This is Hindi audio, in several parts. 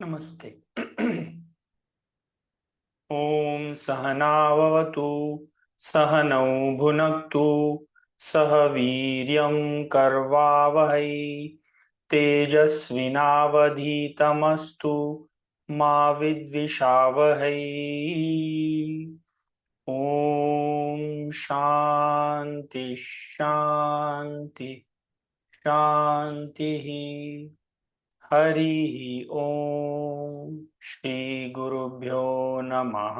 नमस्ते। ओम सहनाववतु सहनौ भुनक्तु सह वीर्यं करवावहै तेजस्विनावधीतमस्तु मा विद्विषावहै। ओम शांति शांति शांति। हरि ओम श्री गुरुभ्यो नमः।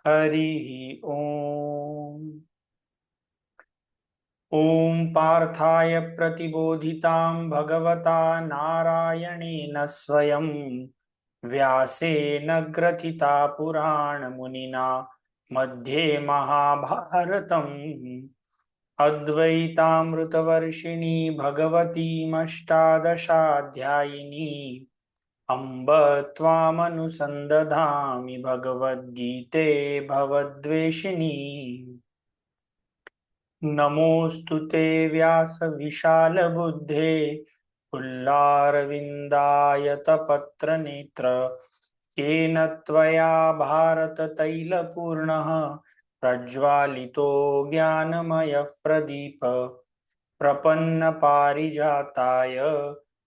हरि ओम। ओम पार्थाय प्रतिबोधितां भगवता नारायणेन स्वयं व्यासेन ग्रथिता पुराण मुनिना मध्ये महाभारतम् अद्वैतामृतवर्षिणी भगवतीमष्टादशाध्यायिनी अम्ब त्वामनुसन्दधामि भगवद्गीते भवद्वेषिणी। नमोऽस्तु ते व्यासविशालबुद्धे पुल्लारविन्दायतपत्रनेत्र येन त्वया भारततैलपूर्णः प्रज्वालितो ज्ञानमयः प्रदीप प्रपन्नपारिजाताय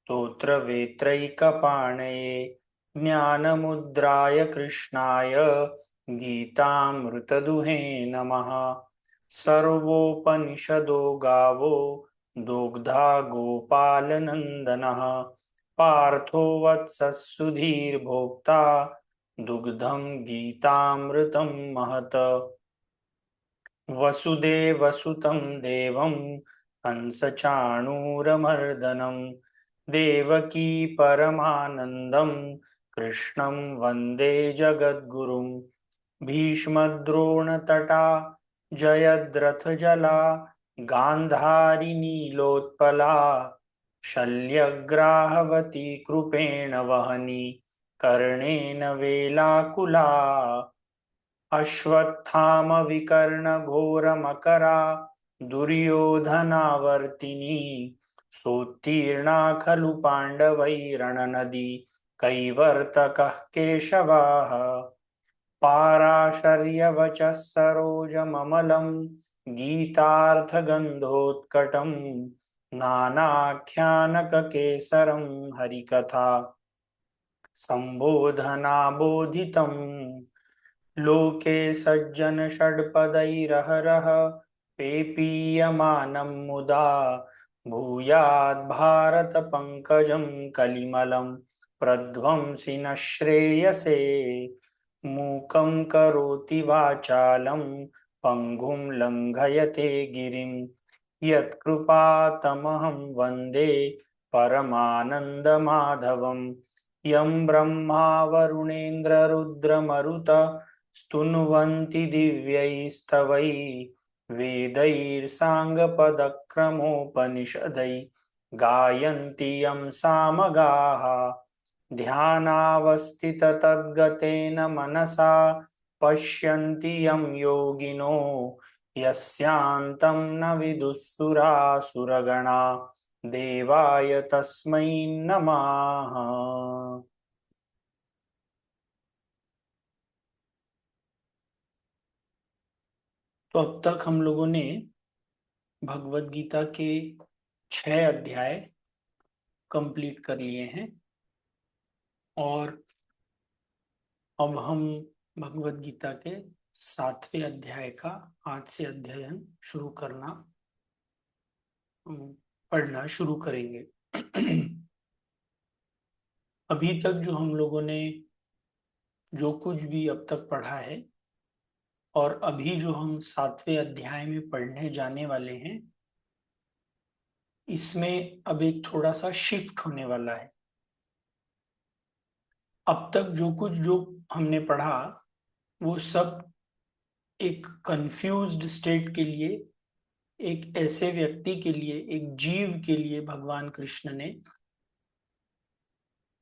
स्तोत्रवेत्रैकपाणये ज्ञानमुद्राय कृष्णाय गीतामृतदुहे नमः। सर्वोपनिषदो गावो दुग्धा गोपालनन्दनः पार्थो वत्सः सुधीर्भोक्ता दुग्धं गीतामृतं महत्। वसुदेवसुतं देवं कंसचाणूरमर्दनं देवकी परमानन्दं कृष्णं वन्दे जगद्गुरुं। भीष्मद्रोणतटा जयद्रथजला गान्धारी नीलोत्पला शल्यग्राहवती कृपेण वहनी कर्णेन वेलाकुला। अश्वत्थामविकर्णघोरमकरा दुर्योधनावर्तिनी सोत्तीर्णा खलु पाण्डवैरणनदी कैवर्तकः केशवाः। पाराशर्यवचः सरोजममलं गीतार्थगन्धोत्कटं नानाख्यानककेसरं हरिकथा सम्बोधनाबोधितम्। लोके सज्जन षड्पदैरहरः पेपीयमानं मुदा भूयात् भारत पंकजं कलिमलं प्रध्वंसि न श्रेयसे। मूकं करोति वाचालं पंगुं लंघयते गिरिं यत्कृपातमहं वन्दे परमानन्दमाधवम्। यं ब्रह्मा वरुणेन्द्र रुद्रमरुत स्तुन्वन्ति दिव्यैस्तवैः वेदैः साङ्गपदक्रमोपनिषदैः गायन्ति यं सामगाः। ध्यानावस्थिततद्गतेन मनसा पश्यन्ति यं योगिनो यस्यान्तं न विदुःसुरासुरगणा देवाय तस्मै नमः। तो अब तक हम लोगों ने भगवत गीता के 6 अध्याय कंप्लीट कर लिए हैं और अब हम भगवत गीता के 7वें अध्याय का आज से अध्ययन शुरू करना पढ़ना शुरू करेंगे। अभी तक जो हम लोगों ने जो कुछ भी अब तक पढ़ा है और अभी जो हम 7वें अध्याय में पढ़ने जाने वाले हैं, इसमें अब एक थोड़ा सा शिफ्ट होने वाला है। अब तक जो कुछ जो हमने पढ़ा वो सब एक कंफ्यूज्ड स्टेट के लिए, एक ऐसे व्यक्ति के लिए, एक जीव के लिए भगवान कृष्ण ने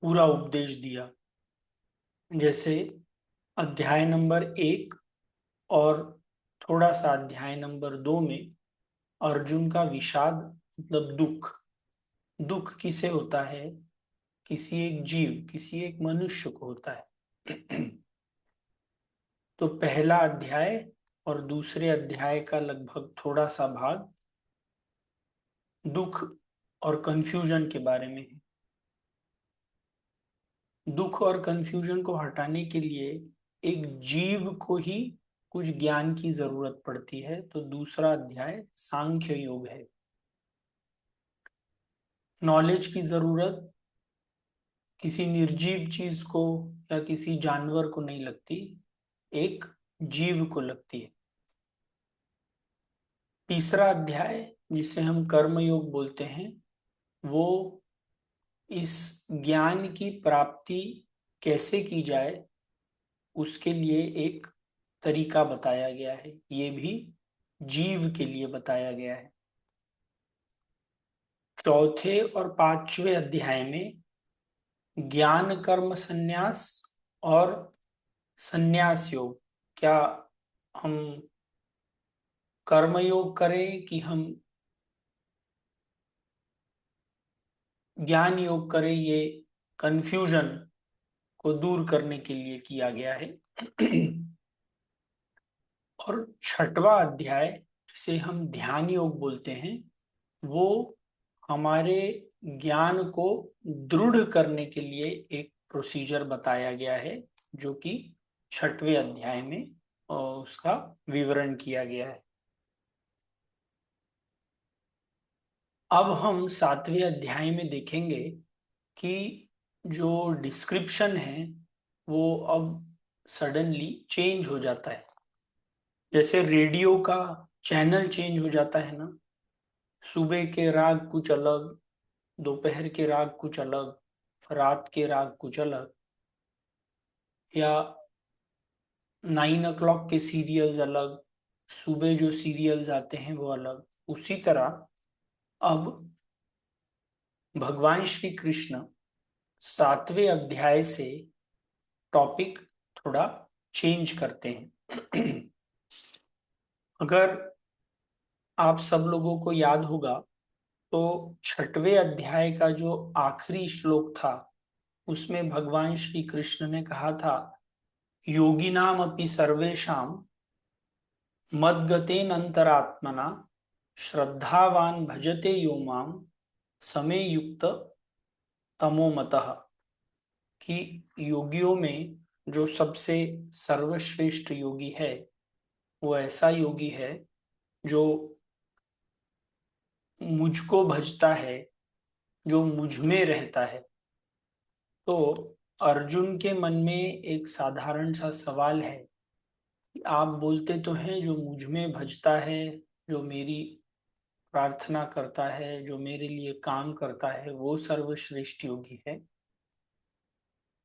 पूरा उपदेश दिया। जैसे अध्याय नंबर 1 और थोड़ा सा अध्याय नंबर 2 में अर्जुन का विषाद मतलब दुख, दुख किसे होता है किसी एक जीव, किसी एक मनुष्य को होता है। तो पहला अध्याय और दूसरे अध्याय का लगभग थोड़ा सा भाग दुख और कंफ्यूजन के बारे में है। दुख और कंफ्यूजन को हटाने के लिए एक जीव को ही कुछ ज्ञान की जरूरत पड़ती है, तो दूसरा अध्याय सांख्य योग है। नॉलेज की जरूरत किसी निर्जीव चीज को या किसी जानवर को नहीं लगती, एक जीव को लगती है। तीसरा अध्याय जिसे हम कर्म योग बोलते हैं, वो इस ज्ञान की प्राप्ति कैसे की जाए उसके लिए एक तरीका बताया गया है, ये भी जीव के लिए बताया गया है। चौथे और पांचवें अध्याय में ज्ञान कर्म संन्यास और संन्यास योग, क्या हम कर्म योग करें कि हम ज्ञान योग करें, ये कंफ्यूजन को दूर करने के लिए किया गया है। और छठवां अध्याय जिसे हम ध्यान योग बोलते हैं, वो हमारे ज्ञान को दृढ़ करने के लिए एक प्रोसीजर बताया गया है, जो कि छठवें अध्याय में उसका विवरण किया गया है। अब हम सातवें अध्याय में देखेंगे कि जो डिस्क्रिप्शन है वो अब सडनली चेंज हो जाता है। जैसे रेडियो का चैनल चेंज हो जाता है ना, सुबह के राग कुछ अलग, दोपहर के राग कुछ अलग, रात के राग कुछ अलग, या 9 o'clock के सीरियल्स अलग, सुबह जो सीरियल्स आते हैं वो अलग। उसी तरह अब भगवान श्री कृष्ण सातवें अध्याय से टॉपिक थोड़ा चेंज करते हैं। अगर आप सब लोगों को याद होगा तो छठवें अध्याय का जो आखिरी श्लोक था, उसमें भगवान श्री कृष्ण ने कहा था, योगिनाम अपि सर्वेषां मद्गतेन अंतरात्मना श्रद्धावान भजते यो माम समे युक्त तमोमतः, कि योगियों में जो सबसे सर्वश्रेष्ठ योगी है वो ऐसा योगी है जो मुझको भजता है, जो मुझ में रहता है। तो अर्जुन के मन में एक साधारण सा सवाल है कि आप बोलते तो हैं जो मुझ में भजता है, जो मेरी प्रार्थना करता है, जो मेरे लिए काम करता है, वो सर्वश्रेष्ठ योगी है,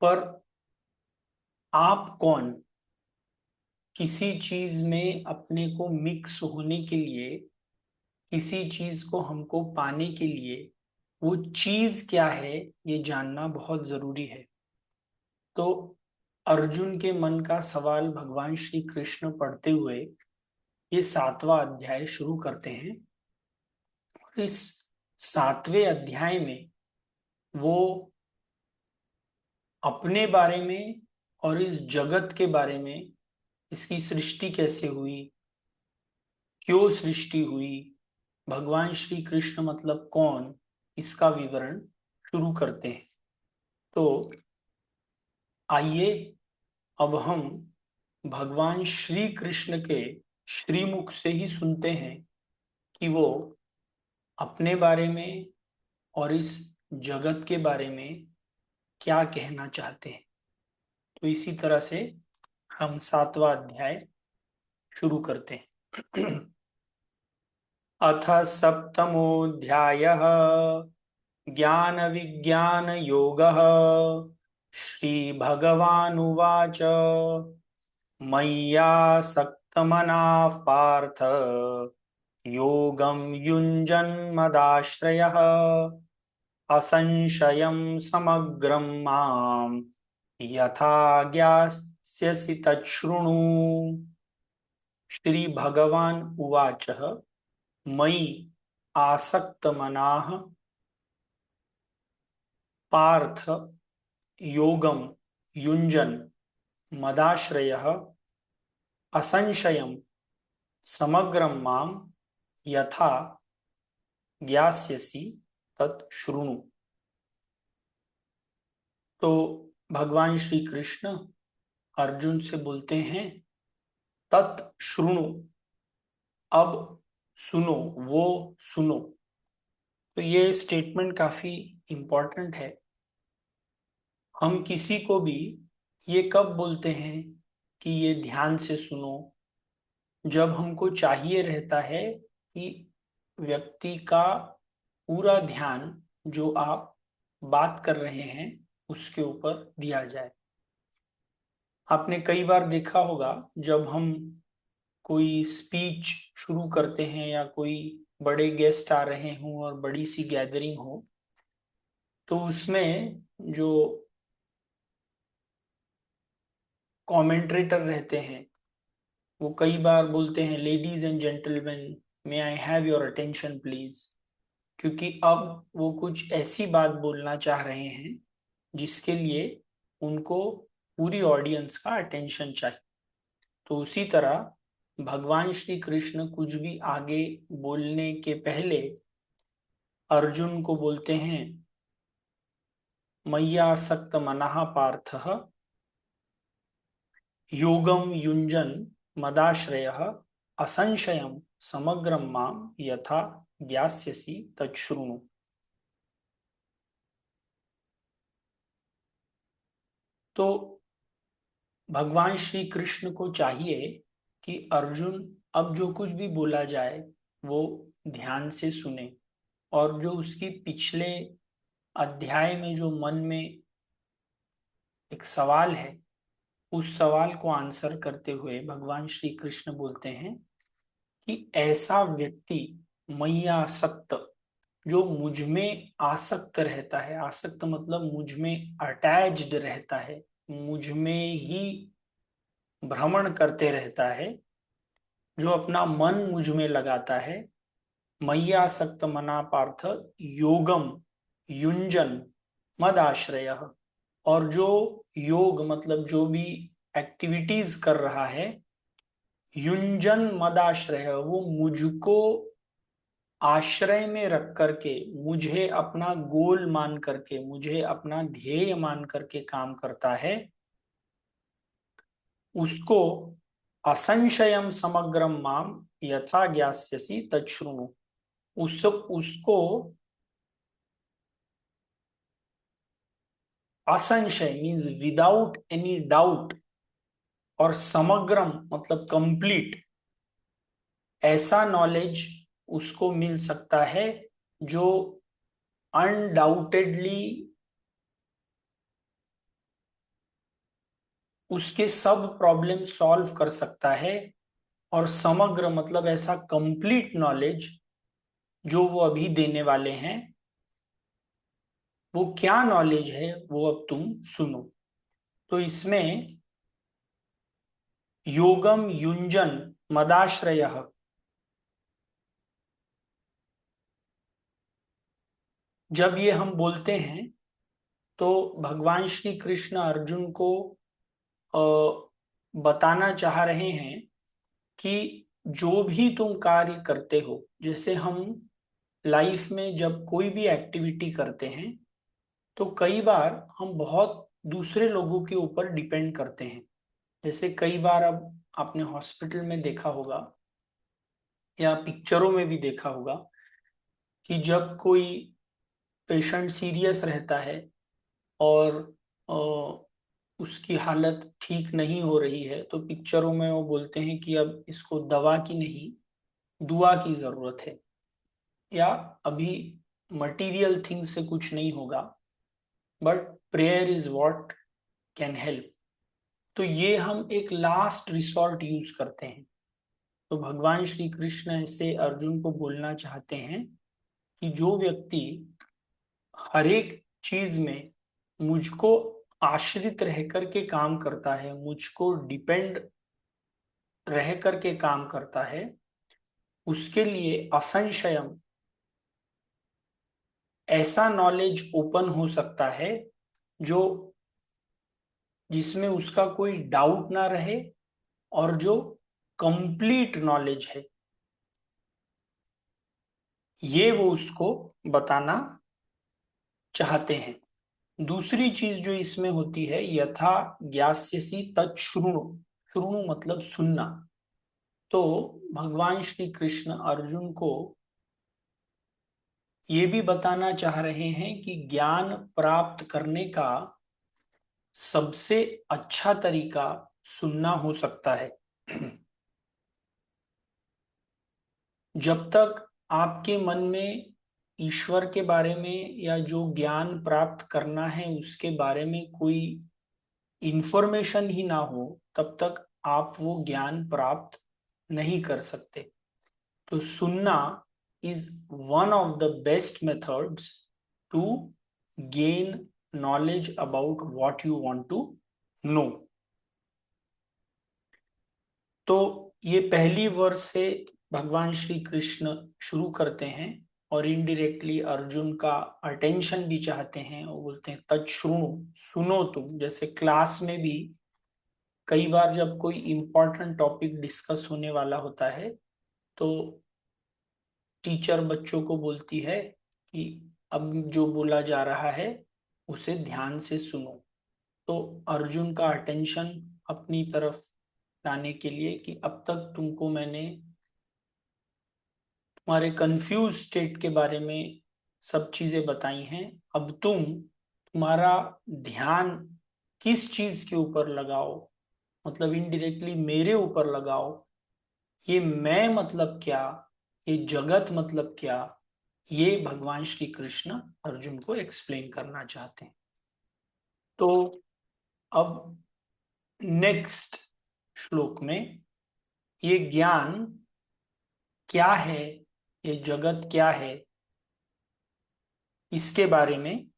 पर आप कौन? किसी चीज में अपने को मिक्स होने के लिए, किसी चीज को हमको पाने के लिए वो चीज क्या है ये जानना बहुत जरूरी है। तो अर्जुन के मन का सवाल भगवान श्री कृष्ण पढ़ते हुए ये सातवां अध्याय शुरू करते हैं। और इस सातवें अध्याय में वो अपने बारे में और इस जगत के बारे में, इसकी सृष्टि कैसे हुई, क्यों सृष्टि हुई, भगवान श्री कृष्ण मतलब कौन, इसका विवरण शुरू करते हैं। तो आइए अब हम भगवान श्री कृष्ण के श्रीमुख से ही सुनते हैं कि वो अपने बारे में और इस जगत के बारे में क्या कहना चाहते हैं। तो इसी तरह से हम सातवां अध्याय शुरू करते हैं। अथ सप्तमोऽध्यायः ज्ञान विज्ञान योगः। श्रीभगवानुवाच मय्यासक्तमनाः पार्थ योगं युञ्जन्मदाश्रयः असंशयं समग्रं माम् यथा ज्ञास्यसि तच्छृणु। श्री भगवान उवाच मयि आसक्तमनाः पार्थ योगम युञ्जन मदाश्रयः असंशयं समग्रं मां यथा ज्ञास्यसि तत् शृणु। तो भगवान श्री कृष्ण अर्जुन से बोलते हैं तत् शृणु, अब सुनो, वो सुनो। तो ये स्टेटमेंट काफी इंपॉर्टेंट है। हम किसी को भी ये कब बोलते हैं कि ये ध्यान से सुनो, जब हमको चाहिए रहता है कि व्यक्ति का पूरा ध्यान जो आप बात कर रहे हैं उसके ऊपर दिया जाए। आपने कई बार देखा होगा जब हम कोई स्पीच शुरू करते हैं या कोई बड़े गेस्ट आ रहे हों और बड़ी सी गैदरिंग हो, तो उसमें जो कमेंटरेटर रहते हैं वो कई बार बोलते हैं ladies and gentleman may I have your attention please, क्योंकि अब वो कुछ ऐसी बात बोलना चाह रहे हैं जिसके लिए उनको पूरी ऑडियंस का अटेंशन चाहिए। तो उसी तरह भगवान श्री कृष्ण कुछ भी आगे बोलने के पहले अर्जुन को बोलते हैं मय्यासक्त मनः पार्थः योगम युञ्जन मदाश्रयः असंशयं समग्रं मां यथा ज्ञास्यसि तच्छृणु। तो भगवान श्री कृष्ण को चाहिए कि अर्जुन अब जो कुछ भी बोला जाए वो ध्यान से सुने, और जो उसकी पिछले अध्याय में जो मन में एक सवाल है उस सवाल को आंसर करते हुए भगवान श्री कृष्ण बोलते हैं कि ऐसा व्यक्ति मय्यासक्त, जो मुझ में आसक्त रहता है, आसक्त मतलब मुझ में अटैच्ड रहता है, मुझ में ही भ्रमण करते रहता है, जो अपना मन मुझ में लगाता है, मय्यासक्त मना पार्थ योगम युंजन मद आश्रय, और जो योग मतलब जो भी एक्टिविटीज कर रहा है, युंजन मद आश्रय, वो मुझको आश्रय में रख करके, मुझे अपना गोल मान करके, मुझे अपना ध्येय मान करके काम करता है, उसको असंशयम समग्रम माम यथा ज्ञास्यसि तच्छृणु। उसको असंशय मीन्स विदाउट एनी डाउट, और समग्रम मतलब कंप्लीट, ऐसा नॉलेज उसको मिल सकता है जो अनडाउटेडली उसके सब प्रॉब्लम सॉल्व कर सकता है। और समग्र मतलब ऐसा कंप्लीट नॉलेज जो वो अभी देने वाले हैं, वो क्या नॉलेज है वो अब तुम सुनो। तो इसमें योगम युंजन मदाश्रय, जब ये हम बोलते हैं तो भगवान श्री कृष्ण अर्जुन को बताना चाह रहे हैं कि जो भी तुम कार्य करते हो, जैसे हम लाइफ में जब कोई भी एक्टिविटी करते हैं तो कई बार हम बहुत दूसरे लोगों के ऊपर डिपेंड करते हैं। जैसे कई बार अब आपने हॉस्पिटल में देखा होगा या पिक्चरों में भी देखा होगा कि जब कोई पेशेंट सीरियस रहता है और अ, उसकी हालत ठीक नहीं हो रही है, तो पिक्चरों में वो बोलते हैं कि अब इसको दवा की नहीं दुआ की जरूरत है, या अभी मटेरियल थिंग से कुछ नहीं होगा, but prayer is what can help. तो ये हम एक लास्ट रिसोर्ट यूज करते हैं। तो भगवान श्री कृष्ण ऐसे अर्जुन को बोलना चाहते हैं कि जो व्यक्ति हर एक चीज में मुझको आश्रित रह करके काम करता है, मुझको डिपेंड रह करके काम करता है, उसके लिए असंशयम ऐसा नॉलेज ओपन हो सकता है जो जिसमें उसका कोई डाउट ना रहे और जो कंप्लीट नॉलेज है, ये वो उसको बताना चाहते हैं। दूसरी चीज जो इसमें होती है, यथा ज्ञास्यसि तत् शृणु। शृणु मतलब सुनना। तो भगवान श्री कृष्ण अर्जुन को ये भी बताना चाह रहे हैं कि ज्ञान प्राप्त करने का सबसे अच्छा तरीका सुनना हो सकता है। जब तक आपके मन में ईश्वर के बारे में या जो ज्ञान प्राप्त करना है उसके बारे में कोई इंफॉर्मेशन ही ना हो, तब तक आप वो ज्ञान प्राप्त नहीं कर सकते। तो सुनना is one of the best methods to gain knowledge about what you want to know. तो ये पहली वर्ष से भगवान श्री कृष्ण शुरू करते हैं और इनडायरेक्टली अर्जुन का अटेंशन भी चाहते हैं और बोलते हैं तच्छृणु, सुनो तुम। जैसे क्लास में भी कई बार जब कोई इंपॉर्टेंट टॉपिक डिस्कस होने वाला होता है तो टीचर बच्चों को बोलती है कि अब जो बोला जा रहा है उसे ध्यान से सुनो। तो अर्जुन का अटेंशन अपनी तरफ लाने के लिए कि अब तक तुमको मैंने तुम्हारे कंफ्यूज स्टेट के बारे में सब चीजें बताई हैं, अब तुम्हारा ध्यान किस चीज के ऊपर लगाओ, मतलब इनडायरेक्टली मेरे ऊपर लगाओ। ये मैं मतलब क्या, ये जगत मतलब क्या, ये भगवान श्री कृष्ण अर्जुन को एक्सप्लेन करना चाहते हैं। तो अब नेक्स्ट श्लोक में ये ज्ञान क्या है, ये जगत क्या है, इसके बारे में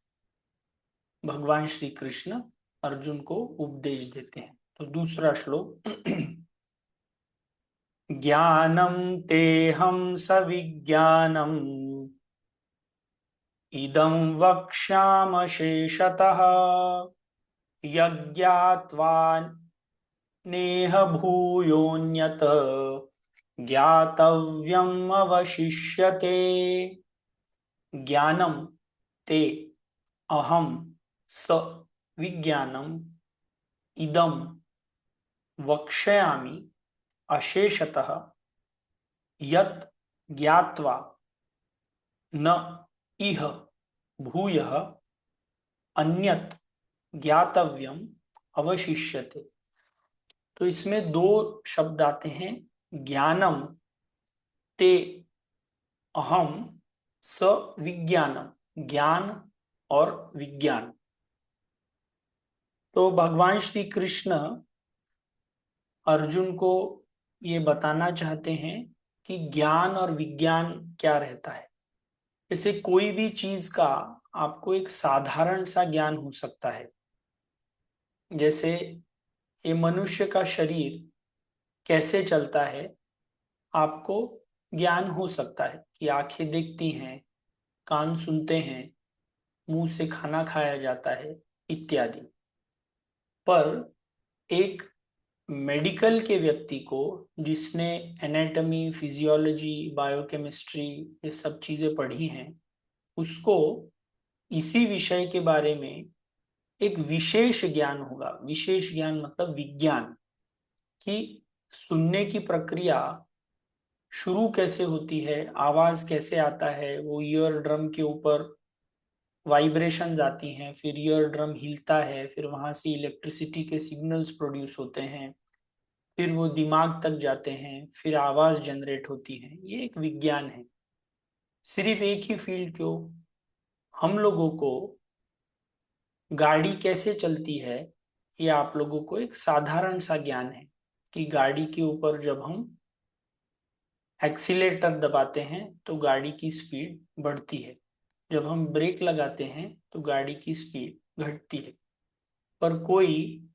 भगवान श्री कृष्ण अर्जुन को उपदेश देते हैं। तो दूसरा श्लोक ज्ञानम तेहम सविज्ञानम इदं वक्ष्यामशेषतः यज्ञात्वा नेह भूयोऽन्यत् ज्ञातव्यम् अवशिष्यते। ज्ञानम ते अहम स विज्ञानम इदम वक्ष्यामि अशेषतः यत् ज्ञात्वा न इह भूयः अन्यत् ज्ञातव्यम अवशिष्यते। तो इसमें दो शब्द आते हैं, ज्ञानम ते अहम स विज्ञानम, ज्ञान और विज्ञान। तो भगवान श्री कृष्ण अर्जुन को ये बताना चाहते हैं कि ज्ञान और विज्ञान क्या रहता है। जैसे कोई भी चीज का आपको एक साधारण सा ज्ञान हो सकता है। जैसे ये मनुष्य का शरीर कैसे चलता है, आपको ज्ञान हो सकता है कि आंखें देखती हैं, कान सुनते हैं, मुंह से खाना खाया जाता है इत्यादि। पर एक मेडिकल के व्यक्ति को, जिसने एनाटॉमी, फिजियोलॉजी, बायोकेमिस्ट्री ये सब चीजें पढ़ी हैं, उसको इसी विषय के बारे में एक विशेष ज्ञान होगा। विशेष ज्ञान मतलब विज्ञान कि सुनने की प्रक्रिया शुरू कैसे होती है, आवाज कैसे आता है, वो ईयर ड्रम के ऊपर वाइब्रेशन आती हैं, फिर ईयर ड्रम हिलता है, फिर वहां से इलेक्ट्रिसिटी के सिग्नल्स प्रोड्यूस होते हैं, फिर वो दिमाग तक जाते हैं, फिर आवाज जनरेट होती है। ये एक विज्ञान है। सिर्फ एक ही फील्ड क्यों, हम लोगों को गाड़ी कैसे चलती है, ये आप लोगों को एक साधारण सा ज्ञान है कि गाड़ी के ऊपर जब हम एक्सीलेटर दबाते हैं तो गाड़ी की स्पीड बढ़ती है, जब हम ब्रेक लगाते हैं तो गाड़ी की स्पीड घटती है। पर कोई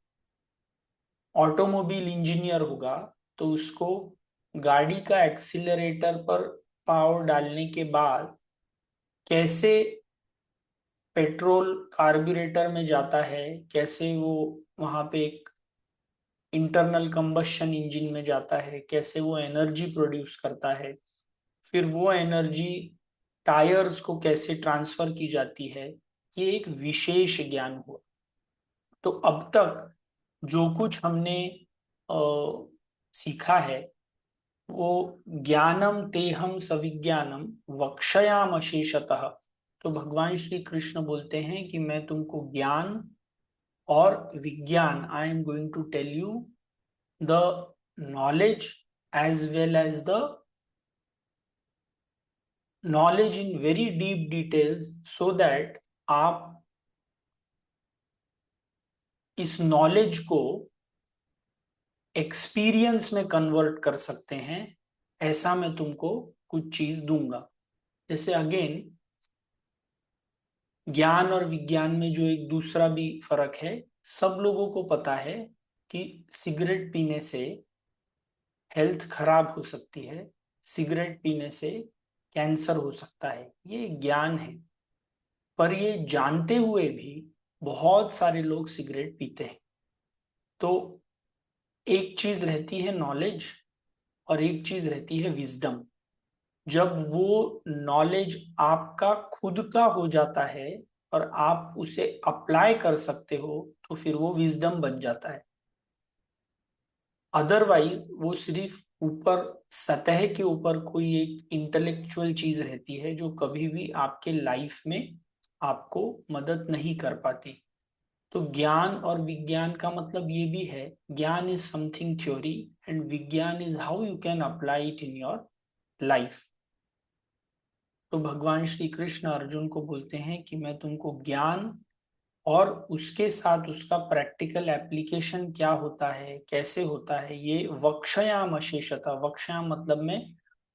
ऑटोमोबाइल इंजीनियर होगा तो उसको गाड़ी का एक्सीलरेटर पर पावर डालने के बाद कैसे पेट्रोल कार्बोरेटर में जाता है, कैसे वो वहां पे एक इंटरनल कंबशन इंजन में जाता है, कैसे वो एनर्जी प्रोड्यूस करता है, फिर वो एनर्जी टायर्स को कैसे ट्रांसफर की जाती है, ये एक विशेष ज्ञान हुआ। तो अब तक जो कुछ हमने अ, सीखा है वो ज्ञानम तेहम सविज्ञानम वक्षयाम अशेषतः। तो भगवान श्री कृष्ण बोलते हैं कि मैं तुमको ज्ञान और विज्ञान, I am going to tell you the knowledge as well as the knowledge in very deep details, so that आप इस नॉलेज को एक्सपीरियंस में कन्वर्ट कर सकते हैं। ऐसा मैं तुमको कुछ चीज दूंगा। जैसे अगेन, ज्ञान और विज्ञान में जो एक दूसरा भी फर्क है, सब लोगों को पता है कि सिगरेट पीने से हेल्थ खराब हो सकती है, सिगरेट पीने से कैंसर हो सकता है, ये ज्ञान है। पर ये जानते हुए भी बहुत सारे लोग सिगरेट पीते हैं। तो एक चीज रहती है नॉलेज और एक चीज रहती है विजडम। जब वो नॉलेज आपका खुद का हो जाता है और आप उसे अप्लाई कर सकते हो, तो फिर वो विजडम बन जाता है। अदरवाइज वो सिर्फ ऊपर, सतह के ऊपर कोई एक इंटेलेक्चुअल चीज रहती है जो कभी भी आपके लाइफ में आपको मदद नहीं कर पाती। तो ज्ञान और विज्ञान का मतलब ये भी है, ज्ञान इज समथिंग थ्योरी एंड विज्ञान is how you can apply it in your life. तो भगवान श्री कृष्ण अर्जुन को बोलते हैं कि मैं तुमको ज्ञान और उसके साथ उसका प्रैक्टिकल एप्लीकेशन क्या होता है, कैसे होता है, ये वक्षयाम अशेषता, वक्षयाम मतलब मैं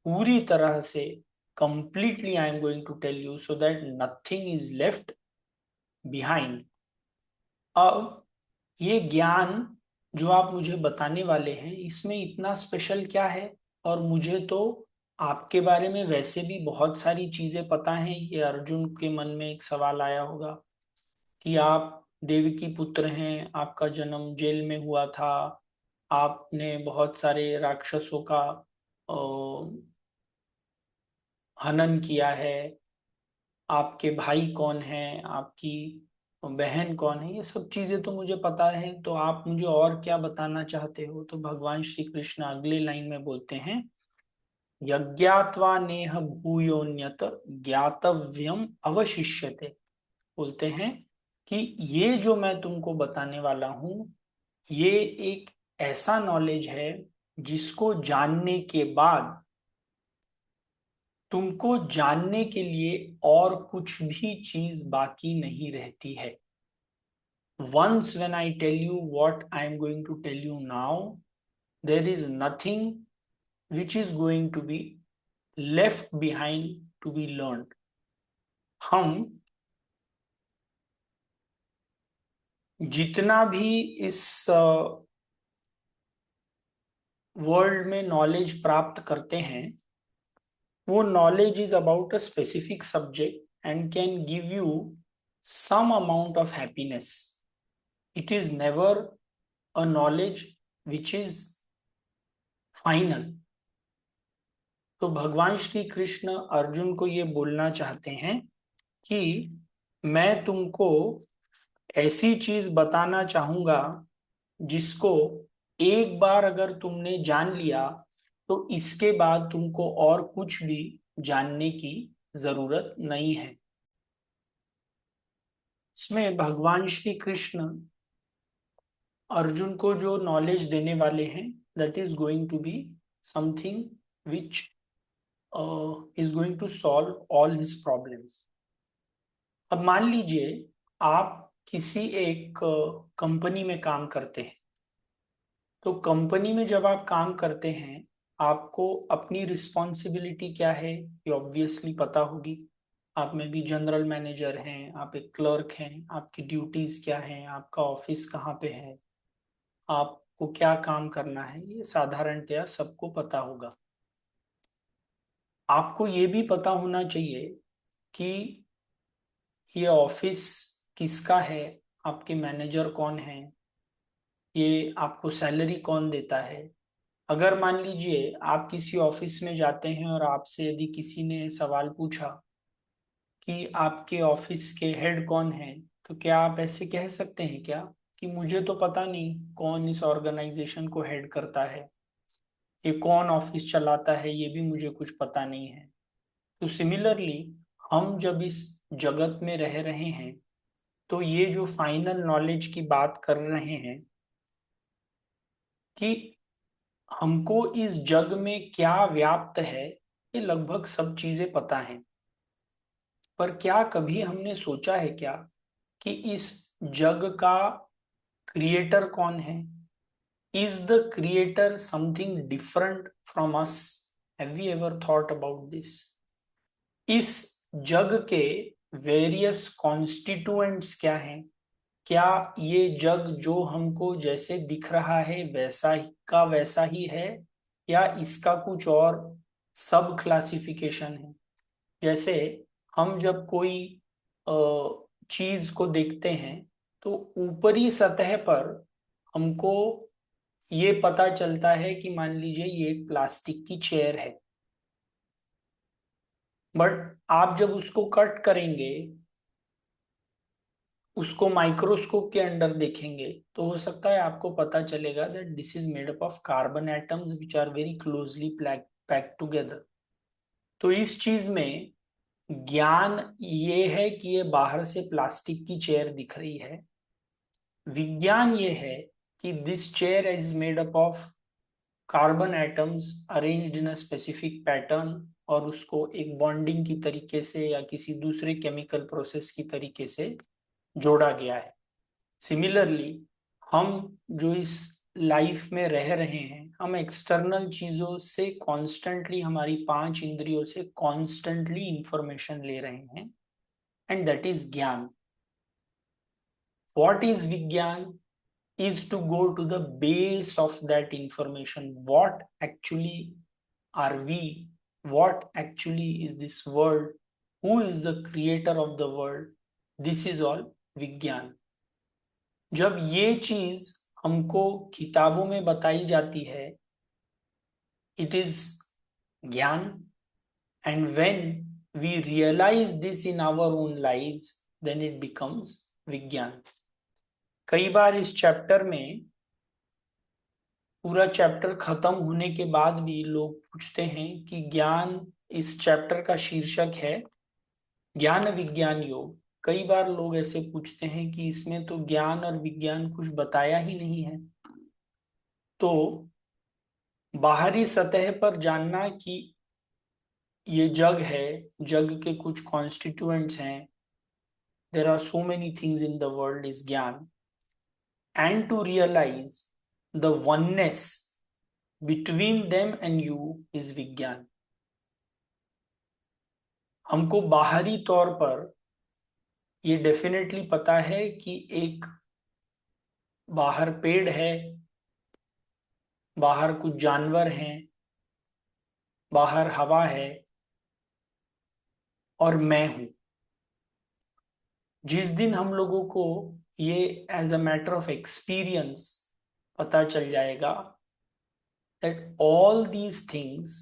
पूरी तरह से completely I am going to tell you so that nothing is left behind. अब ये ज्ञान जो आप मुझे बताने वाले हैं, इसमें इतना स्पेशल क्या है? और मुझे तो आपके बारे में वैसे भी बहुत सारी चीजें पता हैं। ये अर्जुन के मन में एक सवाल आया होगा कि आप देवकी पुत्र हैं, आपका जन्म जेल में हुआ था, आपने बहुत सारे राक्षसों का हनन किया है, आपके भाई कौन है, आपकी बहन कौन है, ये सब चीजें तो मुझे पता है, तो आप मुझे और क्या बताना चाहते हो? तो भगवान श्री कृष्ण अगले लाइन में बोलते हैं, यज्ञात्वा नेह भूयोन्यत ज्ञातव्यम अवशिष्यते। बोलते हैं कि ये जो मैं तुमको बताने वाला हूं, ये एक ऐसा नॉलेज है जिसको जानने के बाद तुमको जानने के लिए और कुछ भी चीज बाकी नहीं रहती है। Once when I tell you what I am going to tell you now, there is nothing which is going to be left behind to be learn. हम जितना भी इस वर्ल्ड में नॉलेज प्राप्त करते हैं, वो knowledge is about a specific subject and can give you some amount of happiness. It is never a knowledge which is final. तो भगवान श्री कृष्ण अर्जुन को ये बोलना चाहते हैं कि मैं तुमको ऐसी चीज बताना चाहूंगा जिसको एक बार अगर तुमने जान लिया, तो इसके बाद तुमको और कुछ भी जानने की जरूरत नहीं है। इसमें भगवान श्री कृष्ण अर्जुन को जो नॉलेज देने वाले हैं, that is going to be something which is going to solve all his problems. अब मान लीजिए आप किसी एक कंपनी में काम करते हैं। तो कंपनी में जब आप काम करते हैं, आपको अपनी रिस्पॉन्सिबिलिटी क्या है ये ऑब्वियसली पता होगी। आप में भी जनरल मैनेजर हैं, आप एक क्लर्क हैं, आपकी ड्यूटीज क्या हैं, आपका ऑफिस कहाँ पे है, आपको क्या काम करना है, ये साधारणतया सबको पता होगा। आपको ये भी पता होना चाहिए कि ये ऑफिस किसका है, आपके मैनेजर कौन है, ये आपको सैलरी कौन देता है। अगर मान लीजिए आप किसी ऑफिस में जाते हैं और आपसे यदि किसी ने सवाल पूछा कि आपके ऑफिस के हेड कौन है, तो क्या आप ऐसे कह सकते हैं क्या कि मुझे तो पता नहीं कौन इस ऑर्गेनाइजेशन को हेड करता है, ये कौन ऑफिस चलाता है ये भी मुझे कुछ पता नहीं है। तो सिमिलरली हम जब इस जगत में रह रहे हैं तो ये जो फाइनल नॉलेज की बात कर रहे हैं कि हमको इस जग में क्या व्याप्त है, ये लगभग सब चीजें पता है। पर क्या कभी हमने सोचा है क्या कि इस जग का क्रिएटर कौन है? Is the creator something different from us? Have we ever thought about this? इस जग के वेरियस कॉन्स्टिट्यूएंट्स क्या हैं? क्या ये जग जो हमको जैसे दिख रहा है वैसा ही का वैसा ही है, या इसका कुछ और सब क्लासिफिकेशन है? जैसे हम जब कोई चीज को देखते हैं तो ऊपरी सतह पर हमको ये पता चलता है कि मान लीजिए ये एक प्लास्टिक की चेयर है, बट आप जब उसको कट करेंगे, उसको माइक्रोस्कोप के अंडर देखेंगे, तो हो सकता है आपको पता चलेगा that this is made up of carbon atoms which are very closely packed together. तो इस चीज में ज्ञान ये है कि ये बाहर से प्लास्टिक की चेयर दिख रही है, विज्ञान ये है कि this chair is made up of carbon atoms arranged in a specific pattern, और उसको एक बॉन्डिंग की तरीके से या किसी दूसरे केमिकल प्रोसेस की तरीके से जोड़ा गया है। सिमिलरली हम जो इस लाइफ में रह रहे हैं, हम एक्सटर्नल चीजों से कॉन्स्टेंटली, हमारी 5 इंद्रियों से कॉन्स्टेंटली इंफॉर्मेशन ले रहे हैं, एंड दैट इज ज्ञान। व्हाट इज विज्ञान? is to go to the base of that information. What actually are we? What actually is this world? Who is the creator of the world? This is all विज्ञान। जब ये चीज हमको किताबों में बताई जाती है, इट इज ज्ञान, and when we realise this in our own lives, then it becomes vigyan. कई बार इस चैप्टर में, पूरा चैप्टर खत्म होने के बाद भी लोग पूछते हैं कि ज्ञान, इस चैप्टर का शीर्षक है ज्ञान विज्ञान योग। कई बार लोग ऐसे पूछते हैं कि इसमें तो ज्ञान और विज्ञान कुछ बताया ही नहीं है। तो बाहरी सतह पर जानना कि ये जग है, जग के कुछ कॉन्स्टिट्यूएंट्स हैं, there are so many things in the world, is ज्ञान। And to realise the oneness between them and you is विज्ञान। हमको बाहरी तौर पर ये डेफिनेटली पता है कि एक बाहर पेड़ है, बाहर कुछ जानवर हैं, बाहर हवा है, और मैं हूं। जिस दिन हम लोगों को ये as a matter of experience पता चल जाएगा that all these things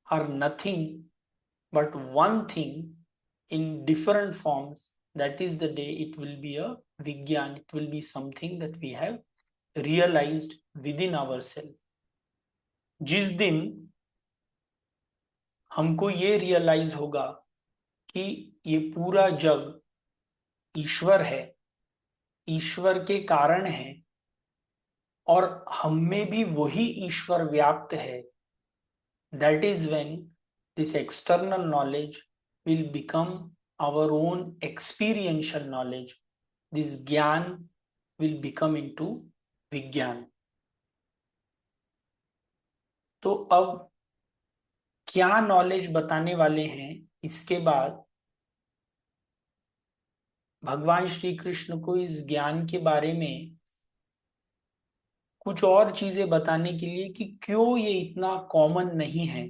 are nothing but one thing in different forms, that is the day it will be a vigyan, it will be something that we have realized within ourselves। जिस दिन हमको ये रियलाइज होगा कि ये पूरा जग ईश्वर है, ईश्वर के कारण है, और हम में भी वही ईश्वर व्याप्त है, that is when this external knowledge will become our own experiential knowledge। this ज्ञान will become into विज्ञान। तो अब क्या नॉलेज बताने वाले हैं, इसके बाद भगवान श्री कृष्ण को इस ज्ञान के बारे में कुछ और चीजें बताने के लिए कि क्यों ये इतना कॉमन नहीं है,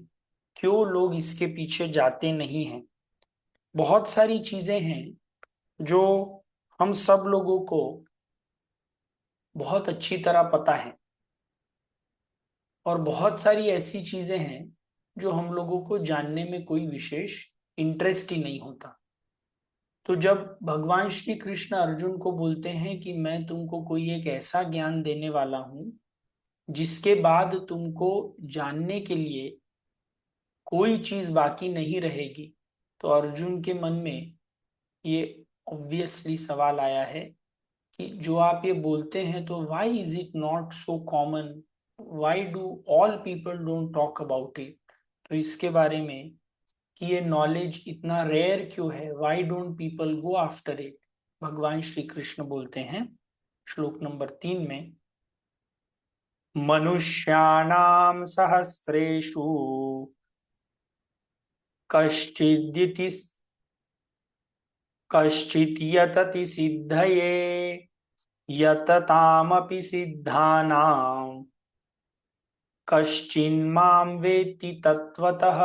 क्यों लोग इसके पीछे जाते नहीं हैं। बहुत सारी चीजें हैं जो हम सब लोगों को बहुत अच्छी तरह पता है, और बहुत सारी ऐसी चीजें हैं जो हम लोगों को जानने में कोई विशेष इंटरेस्ट ही नहीं होता। तो जब भगवान श्री कृष्ण अर्जुन को बोलते हैं कि मैं तुमको कोई एक ऐसा ज्ञान देने वाला हूं जिसके बाद तुमको जानने के लिए कोई चीज बाकी नहीं रहेगी, तो अर्जुन के मन में ये ऑब्वियसली सवाल आया है कि जो आप ये बोलते हैं तो why is it not so common, why do all people don't talk about it. तो इसके बारे में कि ये नॉलेज इतना रेयर क्यों है, why don't people go after it, भगवान श्री कृष्ण बोलते हैं श्लोक नंबर 3 में, मनुष्याणाम सहस्रेषु कश्चिदिति कश्चित् यतति सिद्धये यततामपि सिद्धानां कश्चिन्मां वेत्ति तत्वतः।